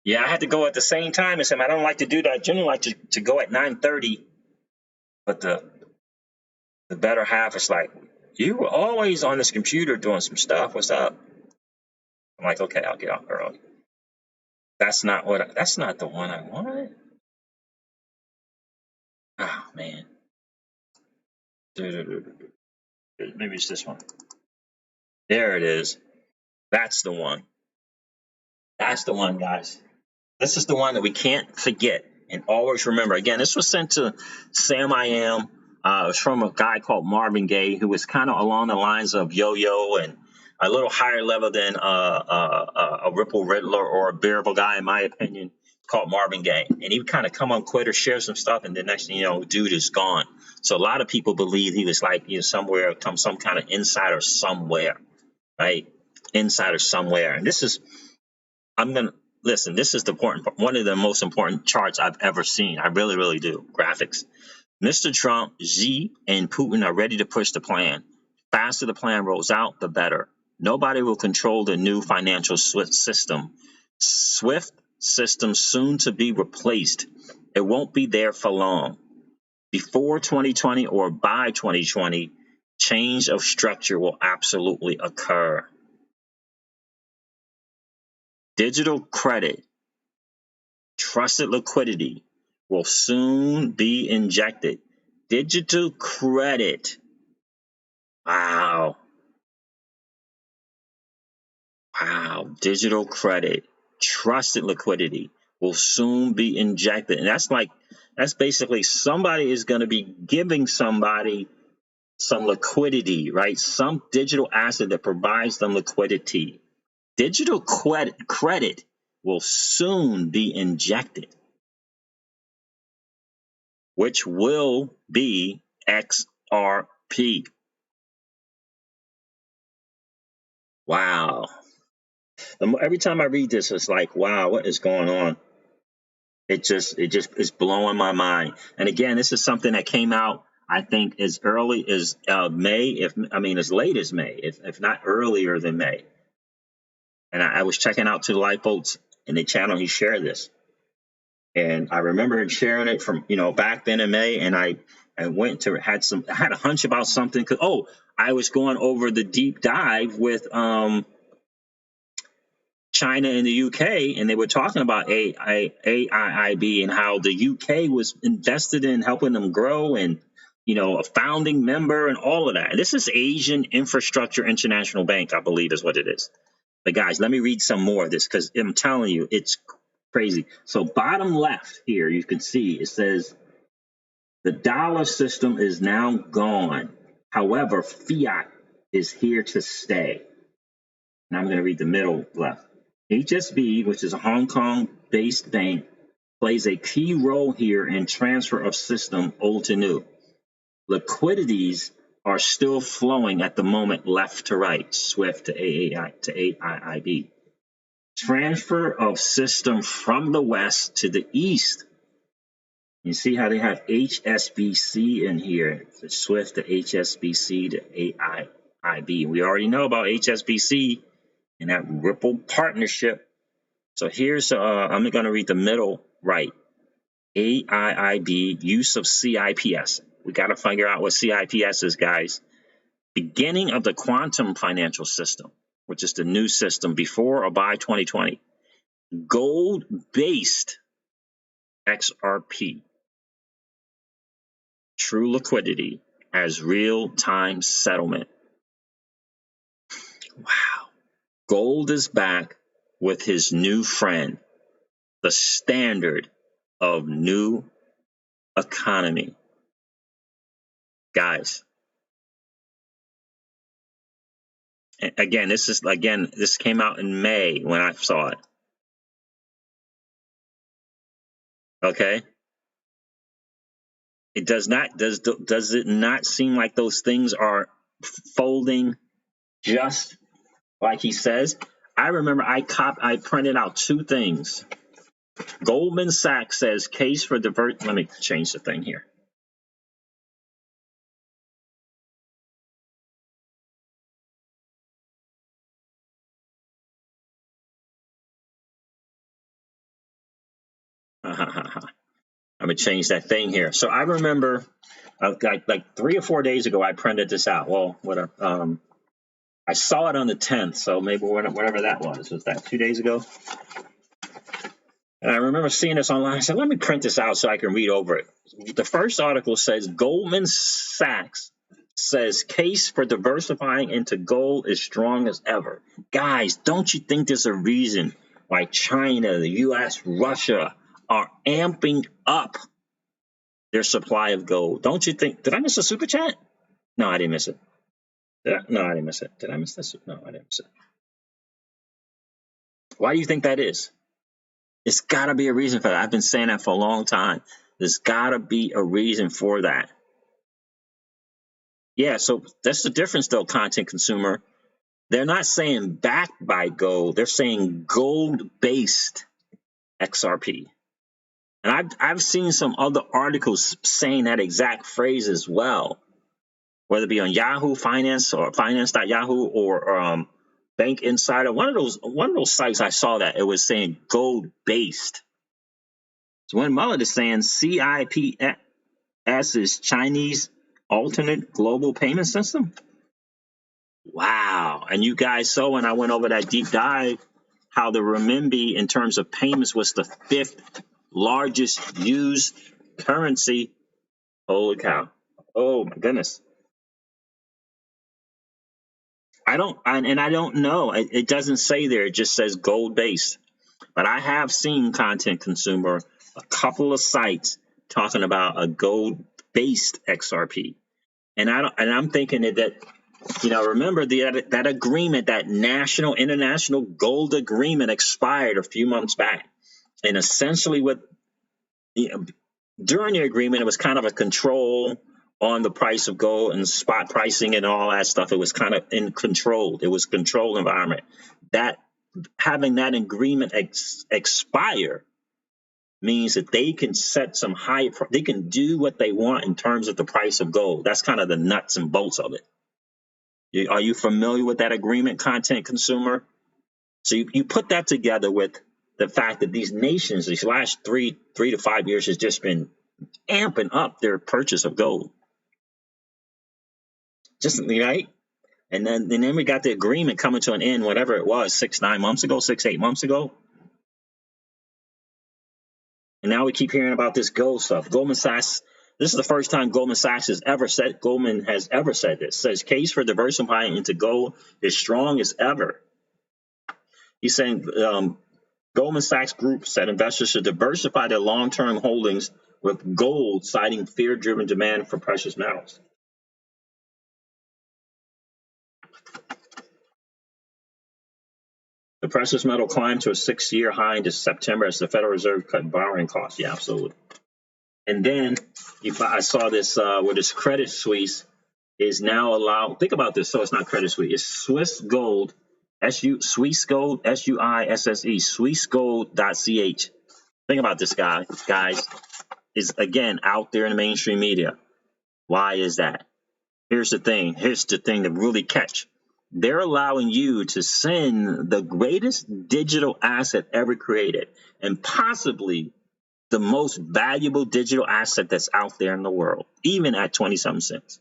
Yeah, I had to go at the same time as him. I don't like to do that. I generally like to go at 9:30, but the better half is like, you were always on this computer doing some stuff. What's up? I'm like, okay, I'll get off early. That's not the one I wanted. Oh, man. Maybe it's this one. There it is. That's the one. That's the one, guys. This is the one that we can't forget and always remember. Again, this was sent to Sam I Am. It was from a guy called Marvin Gaye, who was kind of along the lines of Yo-Yo and a little higher level than a Ripple Riddler or a Bearable guy, in my opinion, called Marvin Gaye. And he would kind of come on Twitter, share some stuff, and the next thing you know, dude is gone. So a lot of people believe he was like, somewhere, some kind of insider somewhere, right? Insider somewhere. And this is, listen, this is one of the most important charts I've ever seen. I really, really do. Graphics. Mr. Trump, Xi, and Putin are ready to push the plan. Faster the plan rolls out, the better. Nobody will control the new financial system. SWIFT system soon to be replaced. It won't be there for long. Before 2020 or by 2020, change of structure will absolutely occur. Digital credit, trusted liquidity will soon be injected. Digital credit. Wow. Wow. Digital credit, trusted liquidity will soon be injected. And that's basically somebody is going to be giving somebody some liquidity, right? Some digital asset that provides them liquidity. Digital credit will soon be injected, which will be XRP. Wow. Every time I read this, it's like, wow, what is going on? It just is blowing my mind. And again, this is something that came out, I think, as early as May, as late as May, if not earlier than May. And I was checking out to the Lifeboats in the channel. He shared this. And I remember him sharing it from, back then in May. And I went to, had a hunch about something. I was going over the deep dive with China and the UK, and they were talking about AIIB and how the UK was invested in helping them grow and, a founding member and all of that. And this is Asian Infrastructure International Bank, I believe is what it is. But guys, let me read some more of this because I'm telling you, it's crazy. So bottom left here, you can see it says the dollar system is now gone. However, fiat is here to stay. Now I'm going to read the middle left. HSB, which is a Hong Kong-based bank, plays a key role here in transfer of system old to new. Liquidities are still flowing at the moment left to right, SWIFT to AIIB. Transfer of system from the west to the east. You see how they have HSBC in here, the SWIFT to HSBC to AIIB. We already know about HSBC and that Ripple partnership. So here's, I'm going to read the middle right. AIIB, use of CIPS. We got to figure out what CIPS is, guys. Beginning of the quantum financial system, which is the new system before or by 2020. Gold-based XRP. True liquidity as real-time settlement. Wow. Gold is back with his new friend, the standard of new economy. Guys, again, this came out in May when I saw it. Okay? It does it not seem like those things are folding just like he says? I remember I printed out two things. Goldman Sachs says case for divert. Let me change the thing here. I'm gonna change that thing here. So I remember, like 3 or 4 days ago, I printed this out. Well, whatever. I saw it on the 10th, so maybe whatever that was. Was that 2 days ago? And I remember seeing this online. I said, let me print this out so I can read over it. The first article says Goldman Sachs says case for diversifying into gold is strong as ever. Guys, don't you think there's a reason why China, the U.S., Russia are amping up their supply of gold? Don't you think? Did I miss a super chat? No, I didn't miss it. No, I didn't miss it. Did I miss this? No, I didn't miss it. Why do you think that is? It's got to be a reason for that. I've been saying that for a long time. There's got to be a reason for that. Yeah, so that's the difference, though, content consumer. They're not saying backed by gold. They're saying gold-based XRP. And I've seen some other articles saying that exact phrase as well, whether it be on Yahoo Finance or finance.yahoo or Bank Insider. One of those sites I saw that it was saying gold-based. So when Mullet is saying CIPS is Chinese alternate global payment system. Wow. And you guys saw when I went over that deep dive how the renminbi in terms of payments was the 5th largest used currency. Holy cow. Oh my goodness. I don't know. It doesn't say there. It just says gold based. But I have seen content consumer, a couple of sites talking about a gold based XRP. And I'm thinking that remember that agreement, that international gold agreement expired a few months back. And essentially during the agreement, it was kind of a control on the price of gold and spot pricing and all that stuff. It was kind of controlled. It was a controlled environment. That having that agreement expire means that they can set some they can do what they want in terms of the price of gold. That's kind of the nuts and bolts of it. Are you familiar with that agreement, content consumer? So you put that together with the fact that these nations, these last three to 5 years, has just been amping up their purchase of gold. Just right? And then we got the agreement coming to an end, whatever it was, 6-8 months ago. And now we keep hearing about this gold stuff. Goldman Sachs, this is the first time Goldman has ever said this. Says case for diversifying into gold is strong as ever. He's saying Goldman Sachs Group said investors should diversify their long-term holdings with gold, citing fear-driven demand for precious metals. The precious metal climbed to a 6-year high in September as the Federal Reserve cut borrowing costs. Yeah, absolutely. And then I saw this where this Credit Suisse is now allowed. Think about this. So it's not Credit Suisse. It's Swiss Gold, Swiss Gold, S-U-I-S-S-E, SwissGold.ch. Think about this guy, guys. Is again out there in the mainstream media. Why is that? Here's the thing. Here's the thing to really catch. They're allowing you to send the greatest digital asset ever created and possibly the most valuable digital asset that's out there in the world, even at 20-something cents.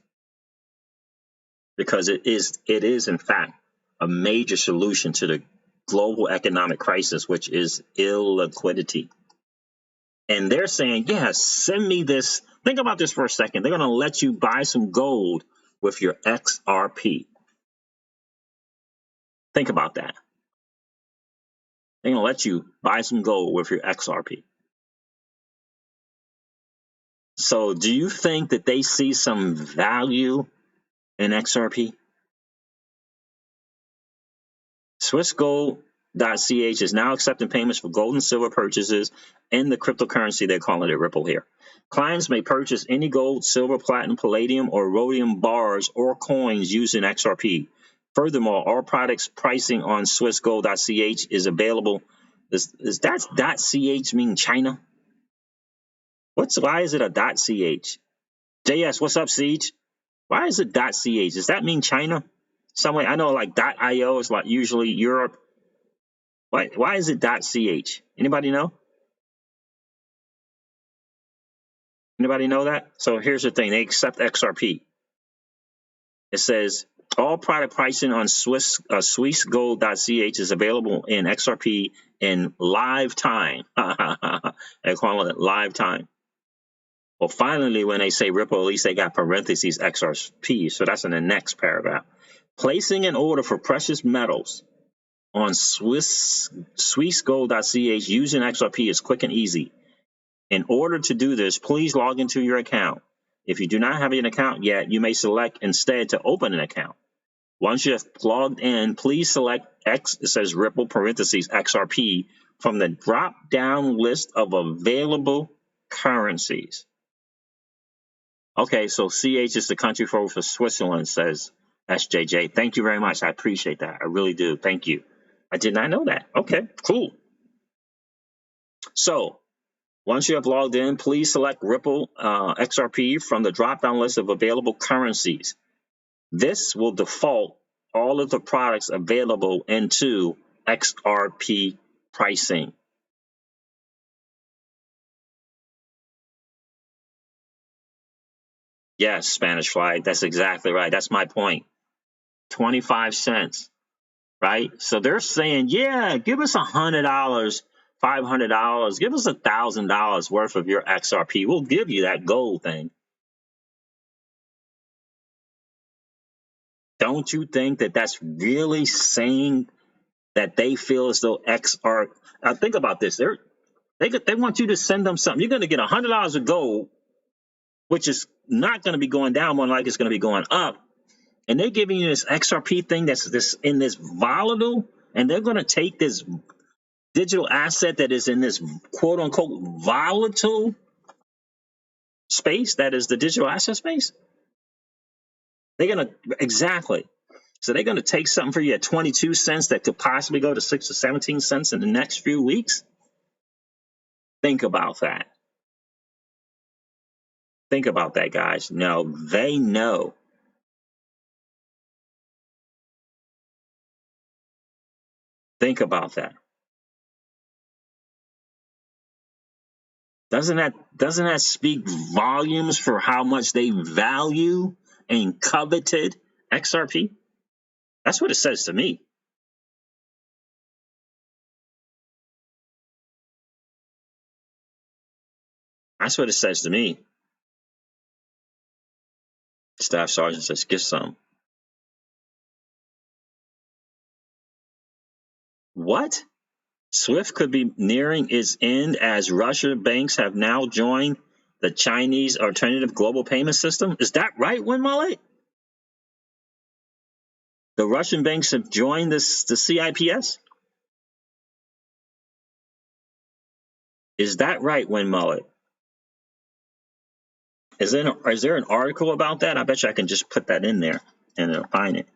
Because it is in fact a major solution to the global economic crisis, which is illiquidity. And they're saying, yeah, send me this. Think about this for a second. They're going to let you buy some gold with your XRP. Think about that. They're going to let you buy some gold with your XRP. So do you think that they see some value in XRP? SwissGold.ch is now accepting payments for gold and silver purchases in the cryptocurrency. They're calling it Ripple here. Clients may purchase any gold, silver, platinum, palladium, or rhodium bars or coins using XRP. Furthermore, all products pricing on SwissGold.ch is available. Is that .ch mean China? Why is it a .ch? JS, what's up, Siege? Why is it .ch? Does that mean China? Some way I know like .io is like usually Europe. Why is it .ch? Anybody know? Anybody know that? So here's the thing. They accept XRP. It says all product pricing on SwissGold.ch is available in XRP in live time. They call it live time. Well, finally, when they say Ripple, at least they got parentheses XRP. So that's in the next paragraph. Placing an order for precious metals on SwissGold.ch using XRP is quick and easy. In order to do this, please log into your account. If you do not have an account yet, you may select instead to open an account. Once you have logged in, please select it says Ripple parentheses XRP from the drop-down list of available currencies. Okay, so CH is the country code for Switzerland, says SJJ. Thank you very much. I appreciate that. I really do. Thank you. I did not know that. Okay, cool. So once you have logged in, please select Ripple XRP from the drop-down list of available currencies. This will default all of the products available into XRP pricing. Yes, Spanish Fly, that's exactly right. That's my point. 25 cents, right? So they're saying, yeah, give us $100, $500, give us $1,000 worth of your XRP. We'll give you that gold thing. Don't you think that that's really saying that they feel as though XR? Think about this. They want you to send them something. You're going to get $100 of gold, which is not going to be going down, more like it's going to be going up. And they're giving you this XRP thing that's in this volatile, and they're going to take this digital asset that is in this quote unquote volatile space, that is the digital asset space. They're going to exactly. So they're going to take something for you at 22 cents that could possibly go to 6 or 17 cents in the next few weeks. Think about that. Think about that, guys. No, they know. Think about that. Doesn't that speak volumes for how much they value and coveted XRP? That's what it says to me. That's what it says to me. Staff Sergeant says, get some. What? SWIFT could be nearing its end as Russian banks have now joined the Chinese alternative global payment system. Is that right, Win Mullet? The Russian banks have joined the CIPS? Is that right, Win Mullet? Is there an article about that? I bet you I can just put that in there and it'll find it.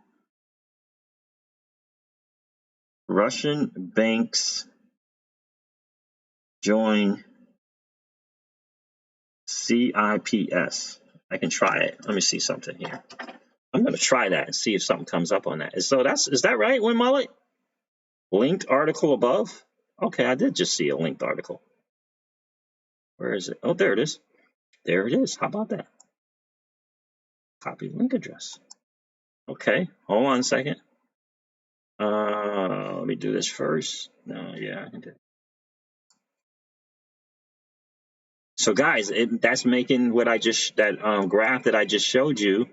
Russian banks join CIPS. I can try it. Let me see something here. I'm going to try that and see if something comes up on that. So is that right, Win Mullet? Linked article above? Okay, I did just see a linked article. Where is it? Oh, there it is. There it is. How about that? Copy link address. Okay, hold on a second. Let me do this first. No, yeah, I can do it. So guys, that's making what I just, that graph that I just showed you,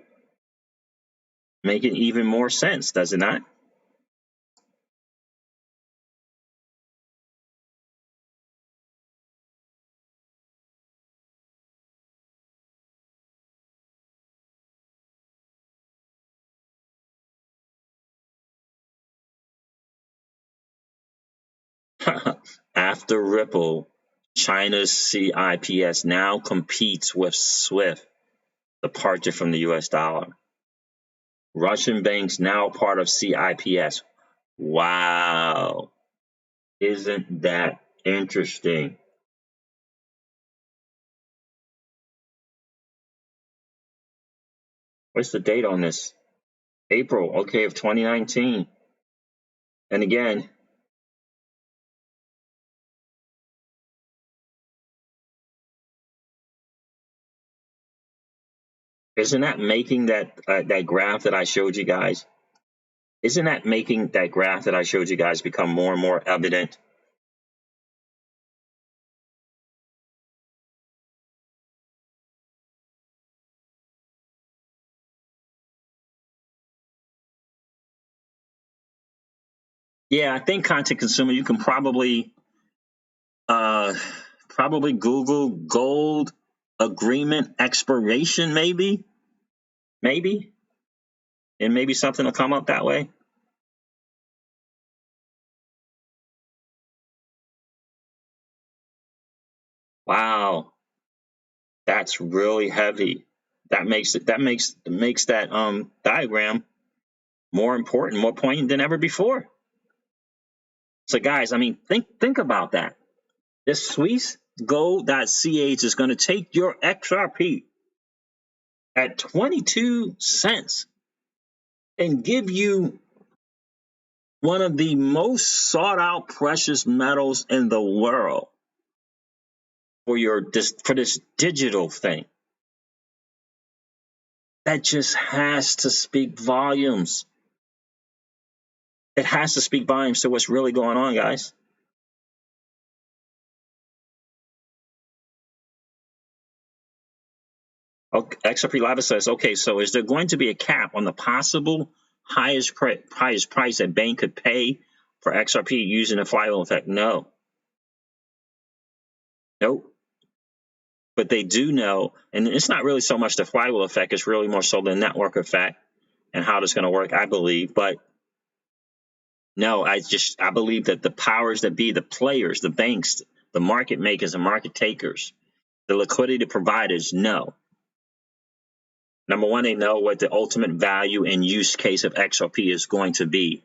making even more sense, does it not? After Ripple, China's CIPS now competes with SWIFT, departure from the US dollar. Russian banks now part of CIPS. Wow. Isn't that interesting? What's the date on this? April, okay, of 2019. And again, isn't that making that graph that I showed you guys? Isn't that making that graph that I showed you guys become more and more evident? Yeah, I think content consumer, you can probably Google gold agreement expiration, maybe, and maybe something will come up that way. Wow, that's really heavy. That makes that diagram more important, more poignant than ever before. So guys, I mean, think about that. This Swiss gold.ch is going to take your XRP at 22 cents and give you one of the most sought out precious metals in the world for this digital thing. That just has to speak volumes. It has to speak volumes to what's really going on, guys. Okay, XRP Lava says, okay, so is there going to be a cap on the possible highest price that bank could pay for XRP using the flywheel effect? No. Nope. But they do know, and it's not really so much the flywheel effect, it's really more so the network effect and how it's going to work, I believe. But no, I believe that the powers that be, the players, the banks, the market makers and market takers, the liquidity providers know. Number one, they know what the ultimate value and use case of XRP is going to be.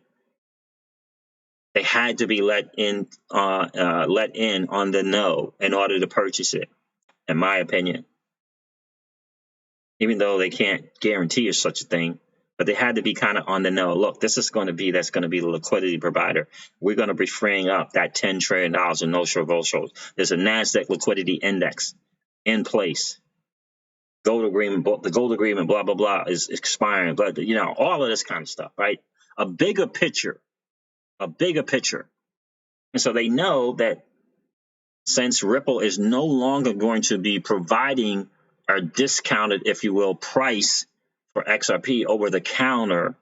They had to be let in on the know in order to purchase it, in my opinion. Even though they can't guarantee such a thing, but they had to be kind of on the know. Look, that's going to be the liquidity provider. We're going to be freeing up that $10 trillion in no-show. There's a NASDAQ liquidity index in place. The gold agreement, blah, blah, blah, is expiring. But, all of this kind of stuff, right? A bigger picture. And so they know that since Ripple is no longer going to be providing a discounted, if you will, price for XRP over the counter,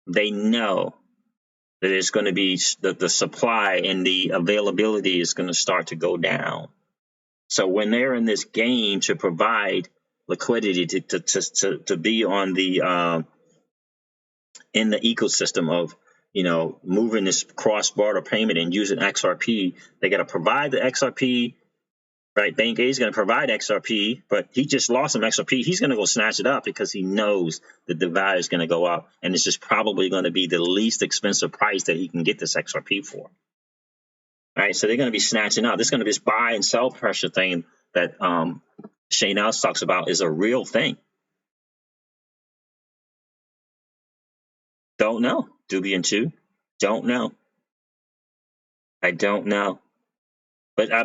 they know that it's going to be the supply and the availability is going to start to go down. So when they're in this game to provide liquidity to be on the in the ecosystem of moving this cross-border payment and using XRP, they got to provide the XRP. Right, Bank A is going to provide XRP, but he just lost some XRP. He's going to go snatch it up because he knows that the value is going to go up, and it's just probably going to be the least expensive price that he can get this XRP for. All right, so they're going to be snatching up. This is going to be this buy and sell pressure thing that Shane Ellis talks about is a real thing. Don't know. Dubian 2. Don't know. I don't know. But I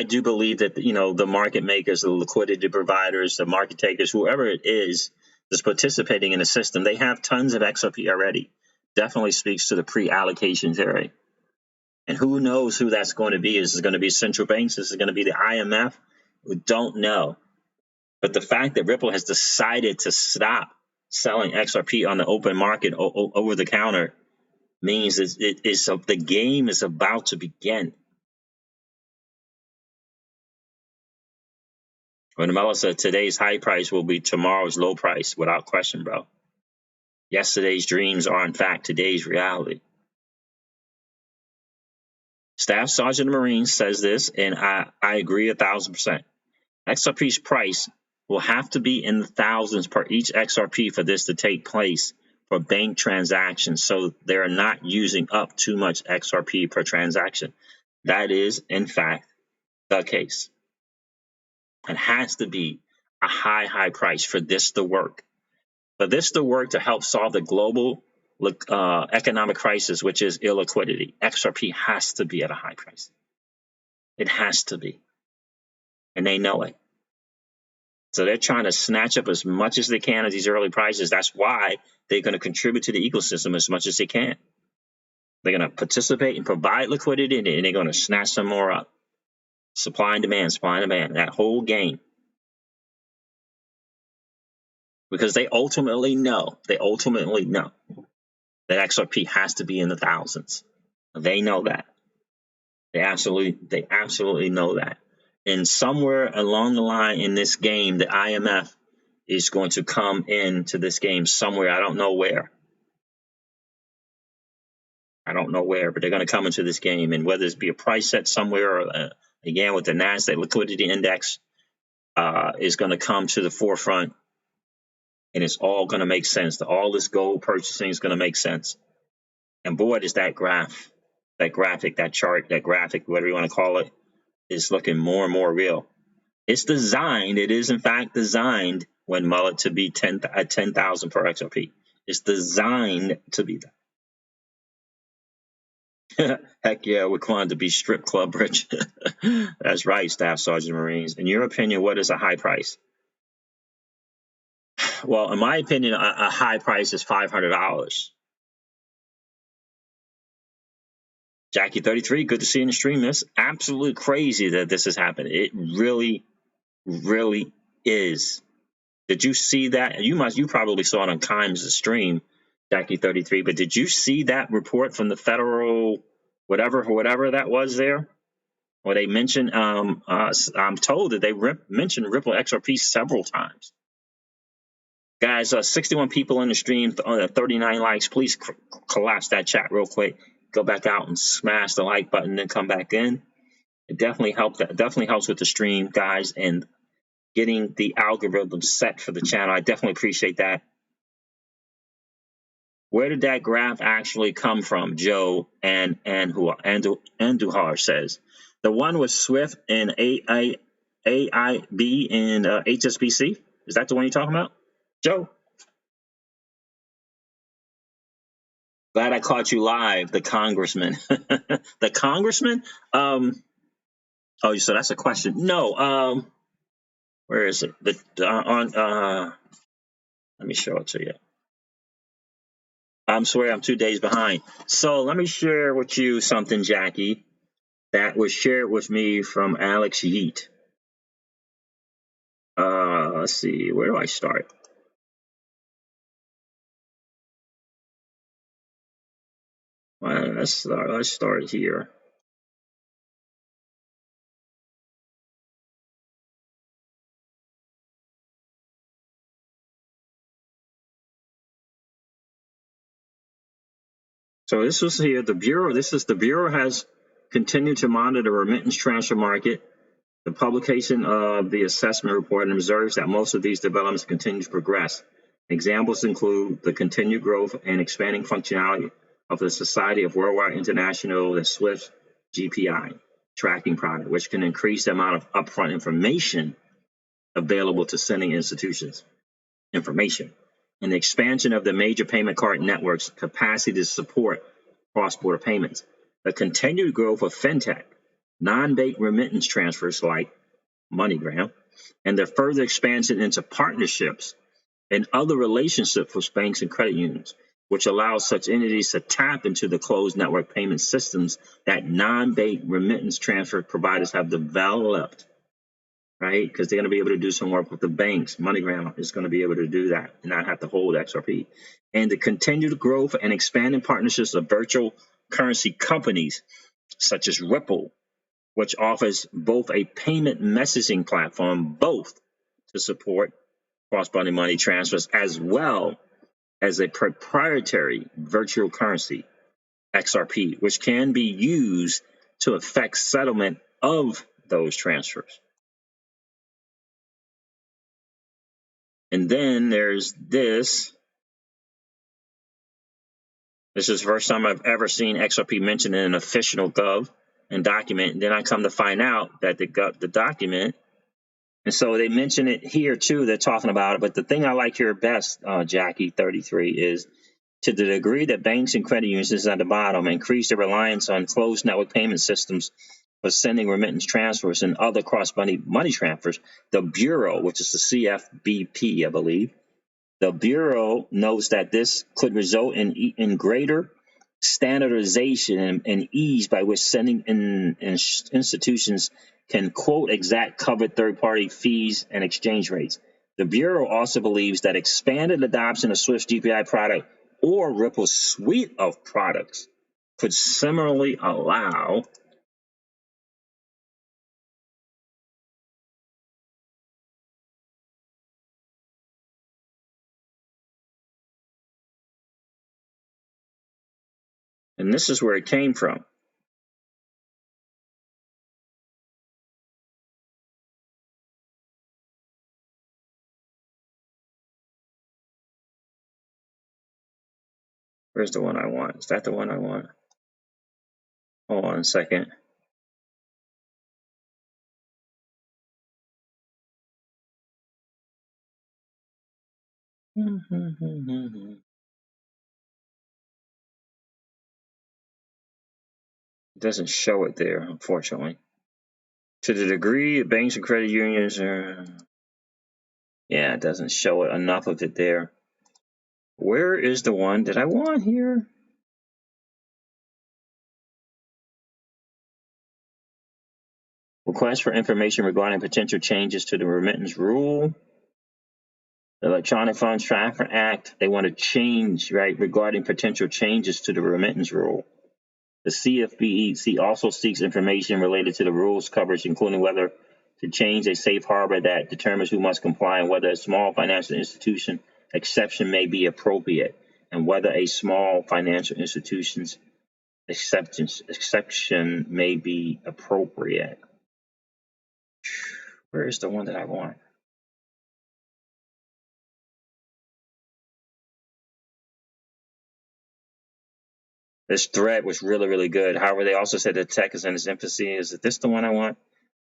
do believe that the market makers, the liquidity providers, the market takers, whoever it is that's participating in the system, they have tons of XRP already. Definitely speaks to the pre-allocation theory. And who knows who that's going to be? Is it going to be central banks? Is it going to be the IMF? We don't know. But the fact that Ripple has decided to stop selling XRP on the open market over the counter means the game is about to begin. When Melo said today's high price will be tomorrow's low price, without question, bro. Yesterday's dreams are, in fact, today's reality. Staff Sergeant of Marines says this, and I agree 1,000%. XRP's price will have to be in the thousands per each XRP for this to take place for bank transactions, so they're not using up too much XRP per transaction. That is, in fact, the case. It has to be a high price for this to work. For this to work to help solve the global economic crisis, which is illiquidity, XRP has to be at a high price. It has to be. And they know it. So they're trying to snatch up as much as they can at these early prices. That's why they're going to contribute to the ecosystem as much as they can. They're going to participate and provide liquidity, and they're going to snatch some more up. Supply and demand, that whole game. Because they ultimately know that XRP has to be in the thousands. They know that. They absolutely know that. And somewhere along the line in this game, the IMF is going to come into this game somewhere. I don't know where. But they're going to come into this game. And whether it's be a price set somewhere, or again, with the NASDAQ liquidity index is going to come to the forefront. And it's all going to make sense. All this gold purchasing is going to make sense. And boy, does that graphic, that chart, that graphic, whatever you want to call it, is looking more and more real. It is in fact designed when mullet to be 10,000 per XRP. It's designed to be that. Heck yeah, we're going to be strip club rich. That's right, Staff Sergeant Marines. In your opinion, what is a high price? Well, in my opinion, a high price is $500. Jackie 33, good to see you in the stream. It's absolutely crazy that this has happened. It really, really is. Did you see that? You probably saw it on Kimes' stream, Jackie 33. But did you see that report from the federal whatever that was there? Where they mentioned, I'm told that they mentioned Ripple XRP several times. Guys, 61 people in the stream, 39 likes. Please collapse that chat real quick. Go back out and smash the like button, then come back in. It definitely helps. That definitely helps with the stream, guys, and getting the algorithm set for the channel. I definitely appreciate that. Where did that graph actually come from, Joe and Andujar says? The one with Swift and AIB and HSBC? Is that the one you're talking about, Joe? Glad I caught you live, the congressman. The congressman? Oh, so that's a question. No, where is it? Let me show it to you. I'm sorry, I'm 2 days behind. So let me share with you something, Jackie, that was shared with me from Alex Yeet. Let's see, where do I start? Well, let's start here. So this was here, the Bureau, the Bureau has continued to monitor the remittance transfer market, the publication of the assessment report, and observes that most of these developments continue to progress. Examples include the continued growth and expanding functionality of the Society of Worldwide International, the SWIFT GPI tracking product, which can increase the amount of upfront information available to sending institutions. Information and the expansion of the major payment card networks' capacity to support cross-border payments. The continued growth of fintech, non-bank remittance transfers like MoneyGram, and their further expansion into partnerships and other relationships with banks and credit unions, which allows such entities to tap into the closed network payment systems that non-bank remittance transfer providers have developed, right? Because they're going to be able to do some work with the banks. MoneyGram is going to be able to do that and not have to hold XRP. And the continued growth and expanding partnerships of virtual currency companies such as Ripple, which offers both a payment messaging platform, both to support cross-border money transfers, as well as a proprietary virtual currency, XRP, which can be used to effect settlement of those transfers. And then there's this. This is the first time I've ever seen XRP mentioned in an official Gov and document. And then I come to find out that the document, and so they mention it here too. They're talking about it. But the thing I like here best, Jackie 33, is to the degree that banks and credit unions, this is at the bottom, increase their reliance on closed network payment systems for sending remittance transfers and other cross-money money transfers, the Bureau, which is the CFBP, I believe, the Bureau notes that this could result in greater standardization and ease by which sending institutions can quote exact covered third-party fees and exchange rates. The Bureau also believes that expanded adoption of Swift's GPI product or Ripple's suite of products could similarly allow and this is where it came from. Where's the one I want? Is that the one I want? Hold on a second. It doesn't show it there, unfortunately. To the degree banks and credit unions are, yeah, it doesn't show it enough of it there. Where is the one that I want here? Request for information regarding potential changes to the remittance rule. The Electronic Funds Transfer Act, they want to change, right, regarding potential changes to the remittance rule. The CFBEC also seeks information related to the rules coverage, including whether to change a safe harbor that determines who must comply and whether a small financial institution exception may be appropriate, and whether a small financial institution's exception may be appropriate. Where is the one that I want? This thread was really, really good. However, they also said the tech is in its infancy. Is this the one I want?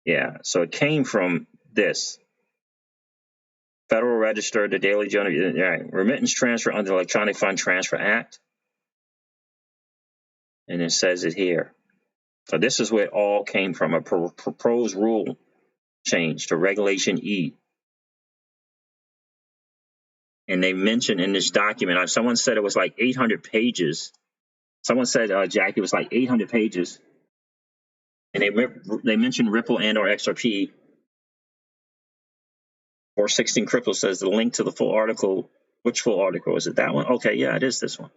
Yeah. So it came from this. Federal Register, the Daily Journal, right, remittance transfer under the Electronic Fund Transfer Act. And it says it here. So this is where it all came from, a proposed rule change to Regulation E. And they mentioned in this document, someone said it was like 800 pages. Someone said, Jackie, it was like 800 pages. And they mentioned Ripple and or XRP. 416 Crypto says the link to the full article. Which full article? Is it that one? Okay, yeah, it is this one.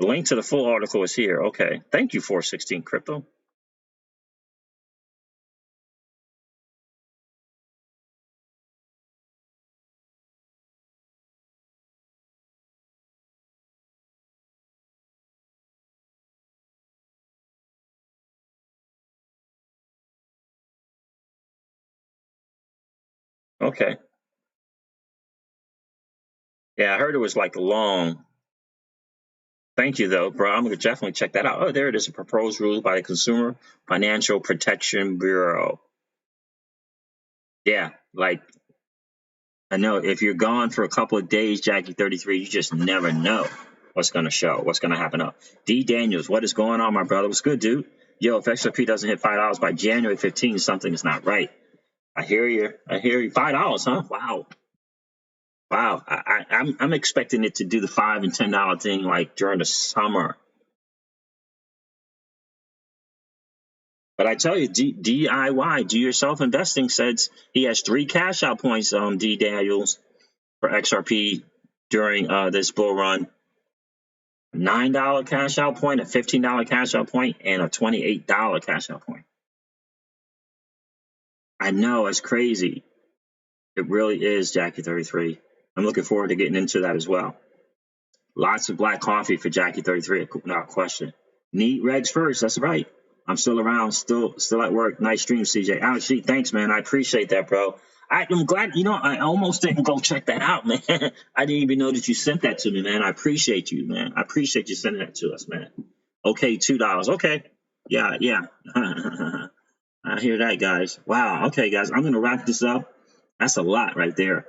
The link to the full article is here. Okay. Thank you, 416 Crypto. Okay. Yeah, I heard it was like long. Thank you, though, bro. I'm going to definitely check that out. Oh, there it is. A proposed rule by the Consumer Financial Protection Bureau. Yeah, like, I know if you're gone for a couple of days, Jackie 33, you just never know what's going to show, what's going to happen up. D. Daniels, what is going on, my brother? What's good, dude? Yo, if XRP doesn't hit $5 by January 15th, something is not right. I hear you. I hear you. $5, huh? Wow. Wow. I'm expecting it to do the $5 and $10 thing like during the summer. But I tell you, DIY, do yourself investing, says he has 3 cash out points, D. Daniels, for XRP during this bull run. $9 cash out point, a $15 cash out point, and a $28 cash out point. I know, it's crazy. It really is, Jackie 33. I'm looking forward to getting into that as well. Lots of black coffee for Jackie 33, without question. Need regs first, that's right. I'm still around, still at work. Nice stream, CJ. Alex G, thanks, man. I appreciate that, bro. I'm glad, I almost didn't go check that out, man. I didn't even know that you sent that to me, man. I appreciate you, man. I appreciate you sending that to us, man. Okay, $2. Okay. Yeah. I hear that, guys. Wow. Okay, guys, I'm going to wrap this up. That's a lot right there.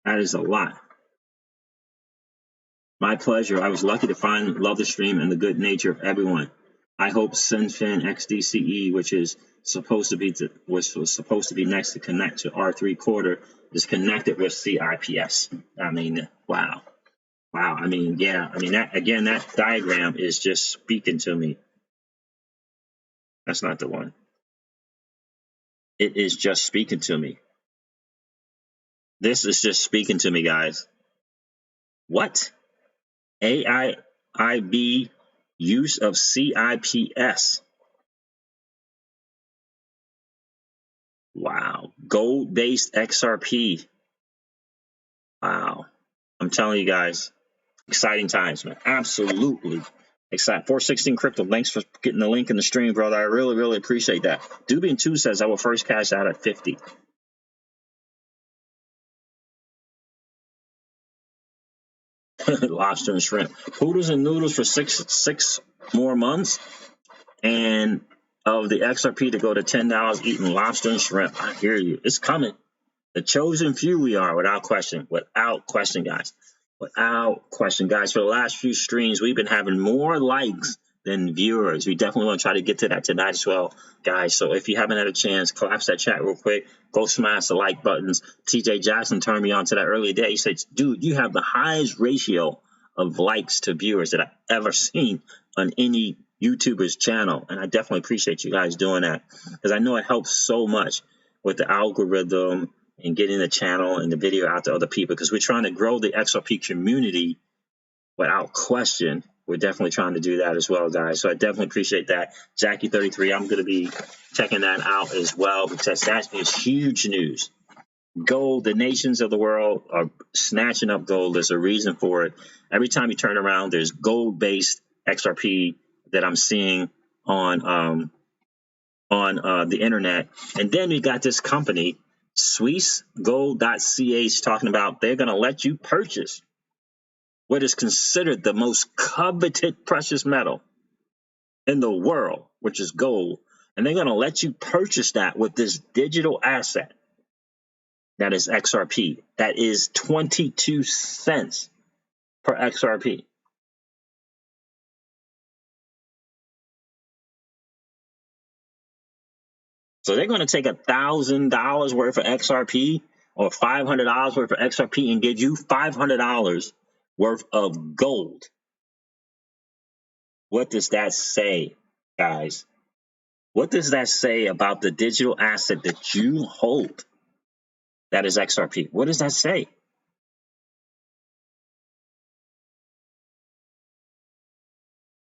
That is a lot. My pleasure. I was lucky to love the stream and the good nature of everyone. I hope Sinfin XDCE, which is supposed to be was supposed to be next to connect to R3 quarter, is connected with CIPS. I mean, wow. I mean, yeah. I mean, that diagram is just speaking to me. That's not the one. It is just speaking to me. This is just speaking to me, guys. What? AIIB use of CIPS. Wow. Gold-based XRP. Wow. I'm telling you guys, exciting times, man. Absolutely exciting. 416 Crypto, thanks for getting the link in the stream, brother. I really, really appreciate that. Dubian2 says I will first cash out at 50. Lobster and shrimp. Poodles and noodles for six more months. And of the XRP to go to $10 eating lobster and shrimp. I hear you. It's coming. The chosen few we are, without question. Without question, guys. Without question, guys. For the last few streams, we've been having more likes than viewers. We definitely want to try to get to that tonight as well, guys. So if you haven't had a chance, collapse that chat real quick. Go smash the like buttons. TJ Jackson turned me on to that earlier day. He said, dude, you have the highest ratio of likes to viewers that I've ever seen on any YouTuber's channel. And I definitely appreciate you guys doing that because I know it helps so much with the algorithm and getting the channel and the video out to other people because we're trying to grow the XRP community without question. We're definitely trying to do that as well, guys. So I definitely appreciate that. Jackie 33, I'm going to be checking that out as well because that is huge news. Gold, the nations of the world are snatching up gold. There's a reason for it. Every time you turn around, there's gold-based XRP that I'm seeing on the internet. And then we got this company, SwissGold.ca, is talking about they're going to let you purchase what is considered the most coveted precious metal in the world, which is gold. And they're going to let you purchase that with this digital asset that is XRP. That is 22 cents per XRP. So they're going to take $1,000 worth of XRP or $500 worth of XRP and give you $500 worth of gold. What does that say, guys? What does that say about the digital asset that you hold that is XRP? What does that say?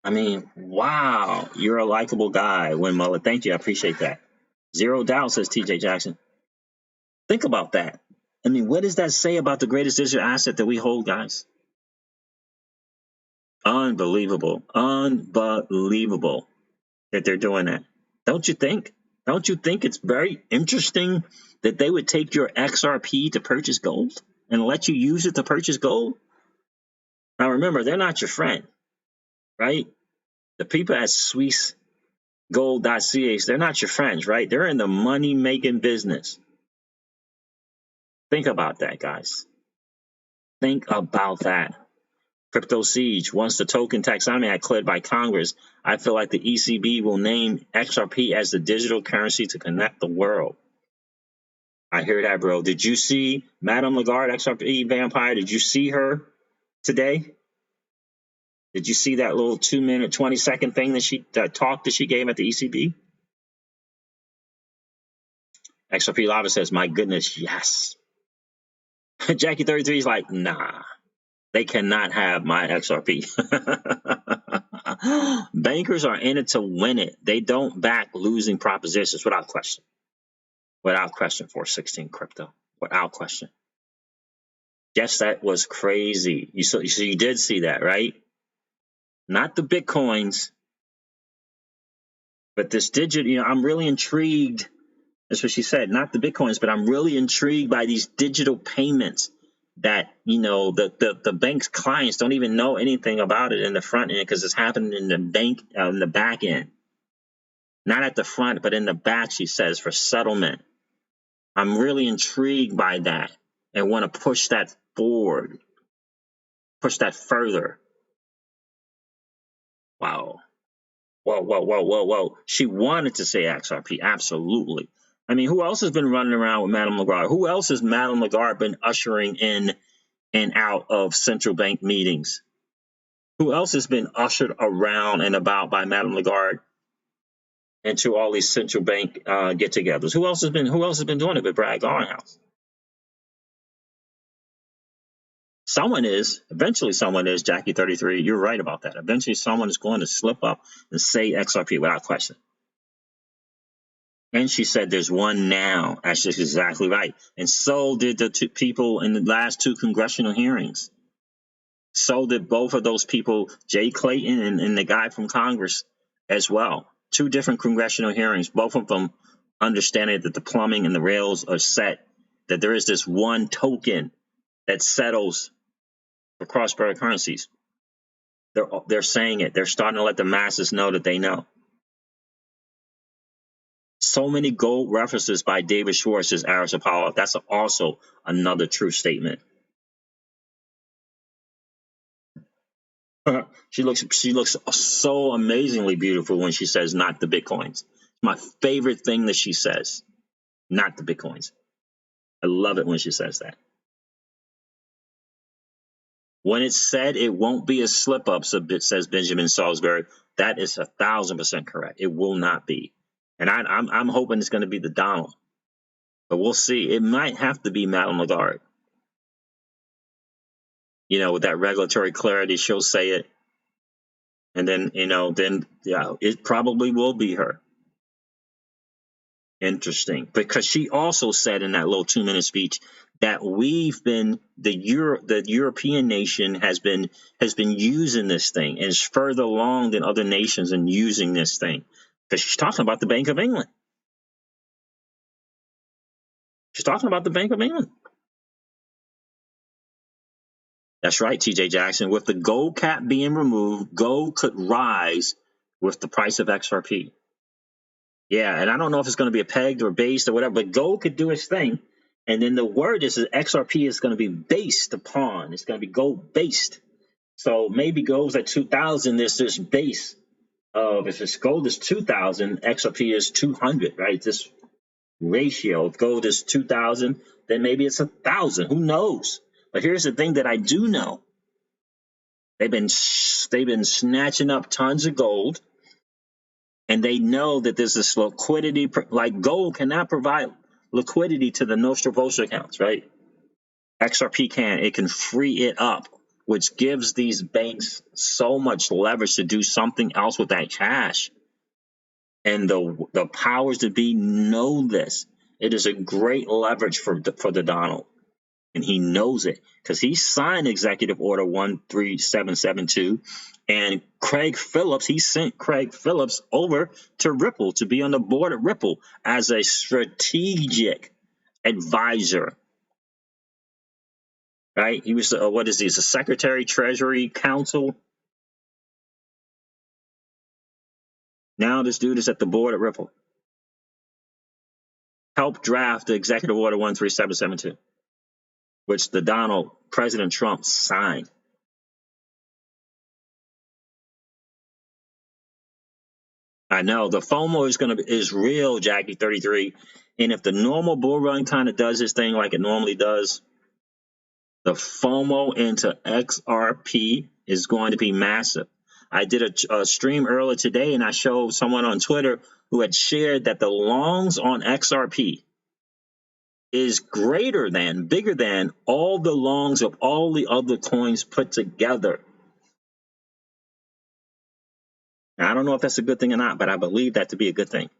I mean, wow, you're a likable guy, Win Mullet. Thank you. I appreciate that. Zero doubt, says TJ Jackson. Think about that. I mean, what does that say about the greatest digital asset that we hold, guys? Unbelievable. Unbelievable that they're doing that. Don't you think? Don't you think it's very interesting that they would take your XRP to purchase gold and let you use it to purchase gold? Now, remember, they're not your friend, right? The people at SwissGold.ca, they're not your friends, right? They're in the money-making business. Think about that, guys. Think about that. Crypto Siege, once the token taxonomy had cleared by Congress, I feel like the ECB will name XRP as the digital currency to connect the world. I hear that, bro. Did you see Madame Lagarde, XRP vampire? Did you see her today? Did you see that little 2-minute, 20-second thing that talk that she gave at the ECB? XRP Lava says, my goodness, yes. Jackie 33 is like, nah, they cannot have my XRP. Bankers are in it to win it. They don't back losing propositions without question. Without question, 416 crypto. Without question. Yes, that was crazy. So you did see that, right? Not the Bitcoins, but this digital, I'm really intrigued. That's what she said. Not the Bitcoins, but I'm really intrigued by these digital payments that, the bank's clients don't even know anything about it in the front end because it's happening in the bank, in the back end. Not at the front, but in the back, she says, for settlement. I'm really intrigued by that and want to push that forward, push that further. Wow. Whoa. She wanted to say XRP. Absolutely. I mean, who else has been running around with Madame Lagarde? Who else has Madame Lagarde been ushering in and out of central bank meetings? Who else has been ushered around and about by Madame Lagarde into all these central bank get-togethers? Who else has been doing it but Brad Garnhouse? Eventually someone is, Jackie 33. You're right about that. Eventually someone is going to slip up and say XRP without question. And she said there's one now. That's just exactly right. And so did the two people in the last two congressional hearings. So did both of those people, Jay Clayton and the guy from Congress as well. Two different congressional hearings, both of them understanding that the plumbing and the rails are set, that there is this one token that settles for cross-border currencies. They're saying it. They're starting to let the masses know that they know. So many gold references by David Schwartz, says Aris Apollo. That's also another true statement. She looks so amazingly beautiful when she says not the Bitcoins. My favorite thing that she says, not the Bitcoins. I love it when she says that. When it's said it won't be a slip up, says Benjamin Salisbury, that is 1,000% correct. It will not be. And I'm hoping it's going to be the Donald. But we'll see. It might have to be Madame Lagarde. With that regulatory clarity, she'll say it. And then, it probably will be her. Interesting. Because she also said in that little 2-minute speech that the European nation has been using this thing and is further along than other nations in using this thing. Because she's talking about the Bank of England. She's talking about the Bank of England. That's right, TJ Jackson. With the gold cap being removed, gold could rise with the price of XRP. Yeah, and I don't know if it's going to be a pegged or based or whatever, but gold could do its thing. And then the word is that XRP is going to be based upon. It's going to be gold based. So maybe gold's at 2,000. There's this base of, if it's gold is 2,000, XRP is 200, right? This ratio. If gold is 2,000, then maybe it's 1,000. Who knows? But here's the thing that I do know. They've been snatching up tons of gold, and they know that there's this liquidity. Like gold cannot provide liquidity to the Nostra Vosa accounts, right? XRP can. It can free it up which gives these banks so much leverage to do something else with that cash. And the powers that be know this. It is a great leverage for the Donald, and he knows it because he signed Executive Order 13772, and he sent Craig Phillips over to Ripple to be on the board at Ripple as a strategic advisor. Right? He was what is he? He's a Secretary Treasury Council. Now this dude is at the board at Ripple. Helped draft the Executive Order 13772, which President Trump signed. I know the FOMO is real, Jackie 33. And if the normal bull run kind of does its thing like it normally does, the FOMO into XRP is going to be massive. I did a stream earlier today, and I showed someone on Twitter who had shared that the longs on XRP is bigger than all the longs of all the other coins put together. Now, I don't know if that's a good thing or not, but I believe that to be a good thing.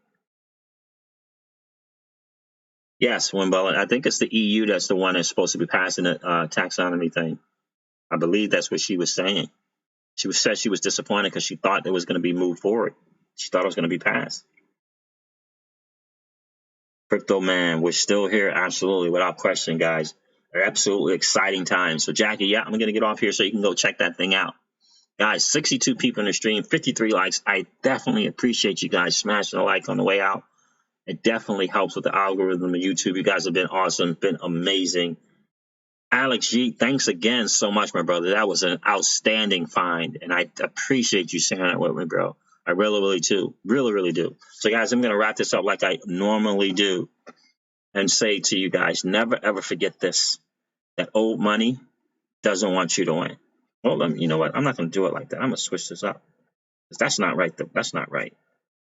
Yes, Wimbledon. I think it's the EU that's the one that's supposed to be passing the taxonomy thing. I believe that's what she was saying. Said she was disappointed because she thought it was going to be moved forward. She thought it was going to be passed. Crypto man, we're still here, absolutely, without question, guys. They're absolutely exciting times. So, Jackie, yeah, I'm going to get off here so you can go check that thing out. Guys, 62 people in the stream, 53 likes. I definitely appreciate you guys smashing a like on the way out. It definitely helps with the algorithm of YouTube. You guys have been awesome, been amazing. Alex G, thanks again so much, my brother. That was an outstanding find, and I appreciate you sharing that with me, bro. I really, really do. Really, really do. So, guys, I'm going to wrap this up like I normally do and say to you guys, never, ever forget this, that old money doesn't want you to win. Well, you know what? I'm not going to do it like that. I'm going to switch this up. That's not right. That's not right.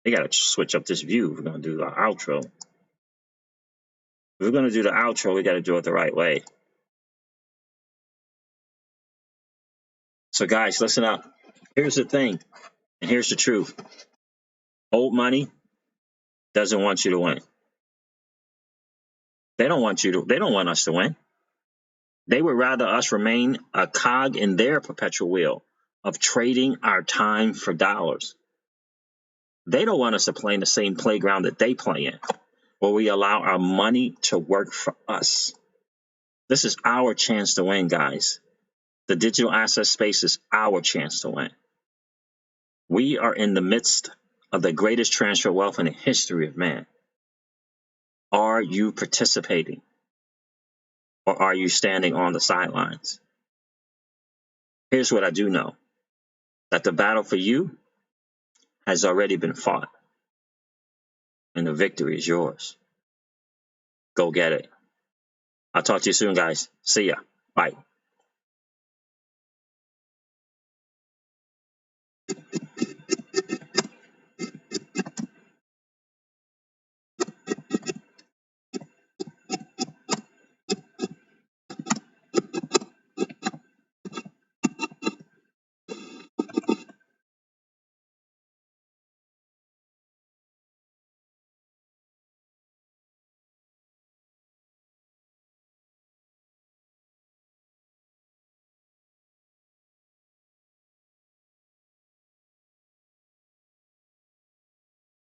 They got to switch up this view. We're going to do the outro. If we're going to do the outro, we got to do it the right way. So, guys, listen up. Here's the thing, and here's the truth. Old money doesn't want you to win. They don't want us to win. They would rather us remain a cog in their perpetual wheel of trading our time for dollars. They don't want us to play in the same playground that they play in, where we allow our money to work for us. This is our chance to win, guys. The digital asset space is our chance to win. We are in the midst of the greatest transfer of wealth in the history of man. Are you participating? Or are you standing on the sidelines? Here's what I do know, that the battle for you has already been fought, and the victory is yours. Go get it. I'll talk to you soon, guys. See ya. Bye.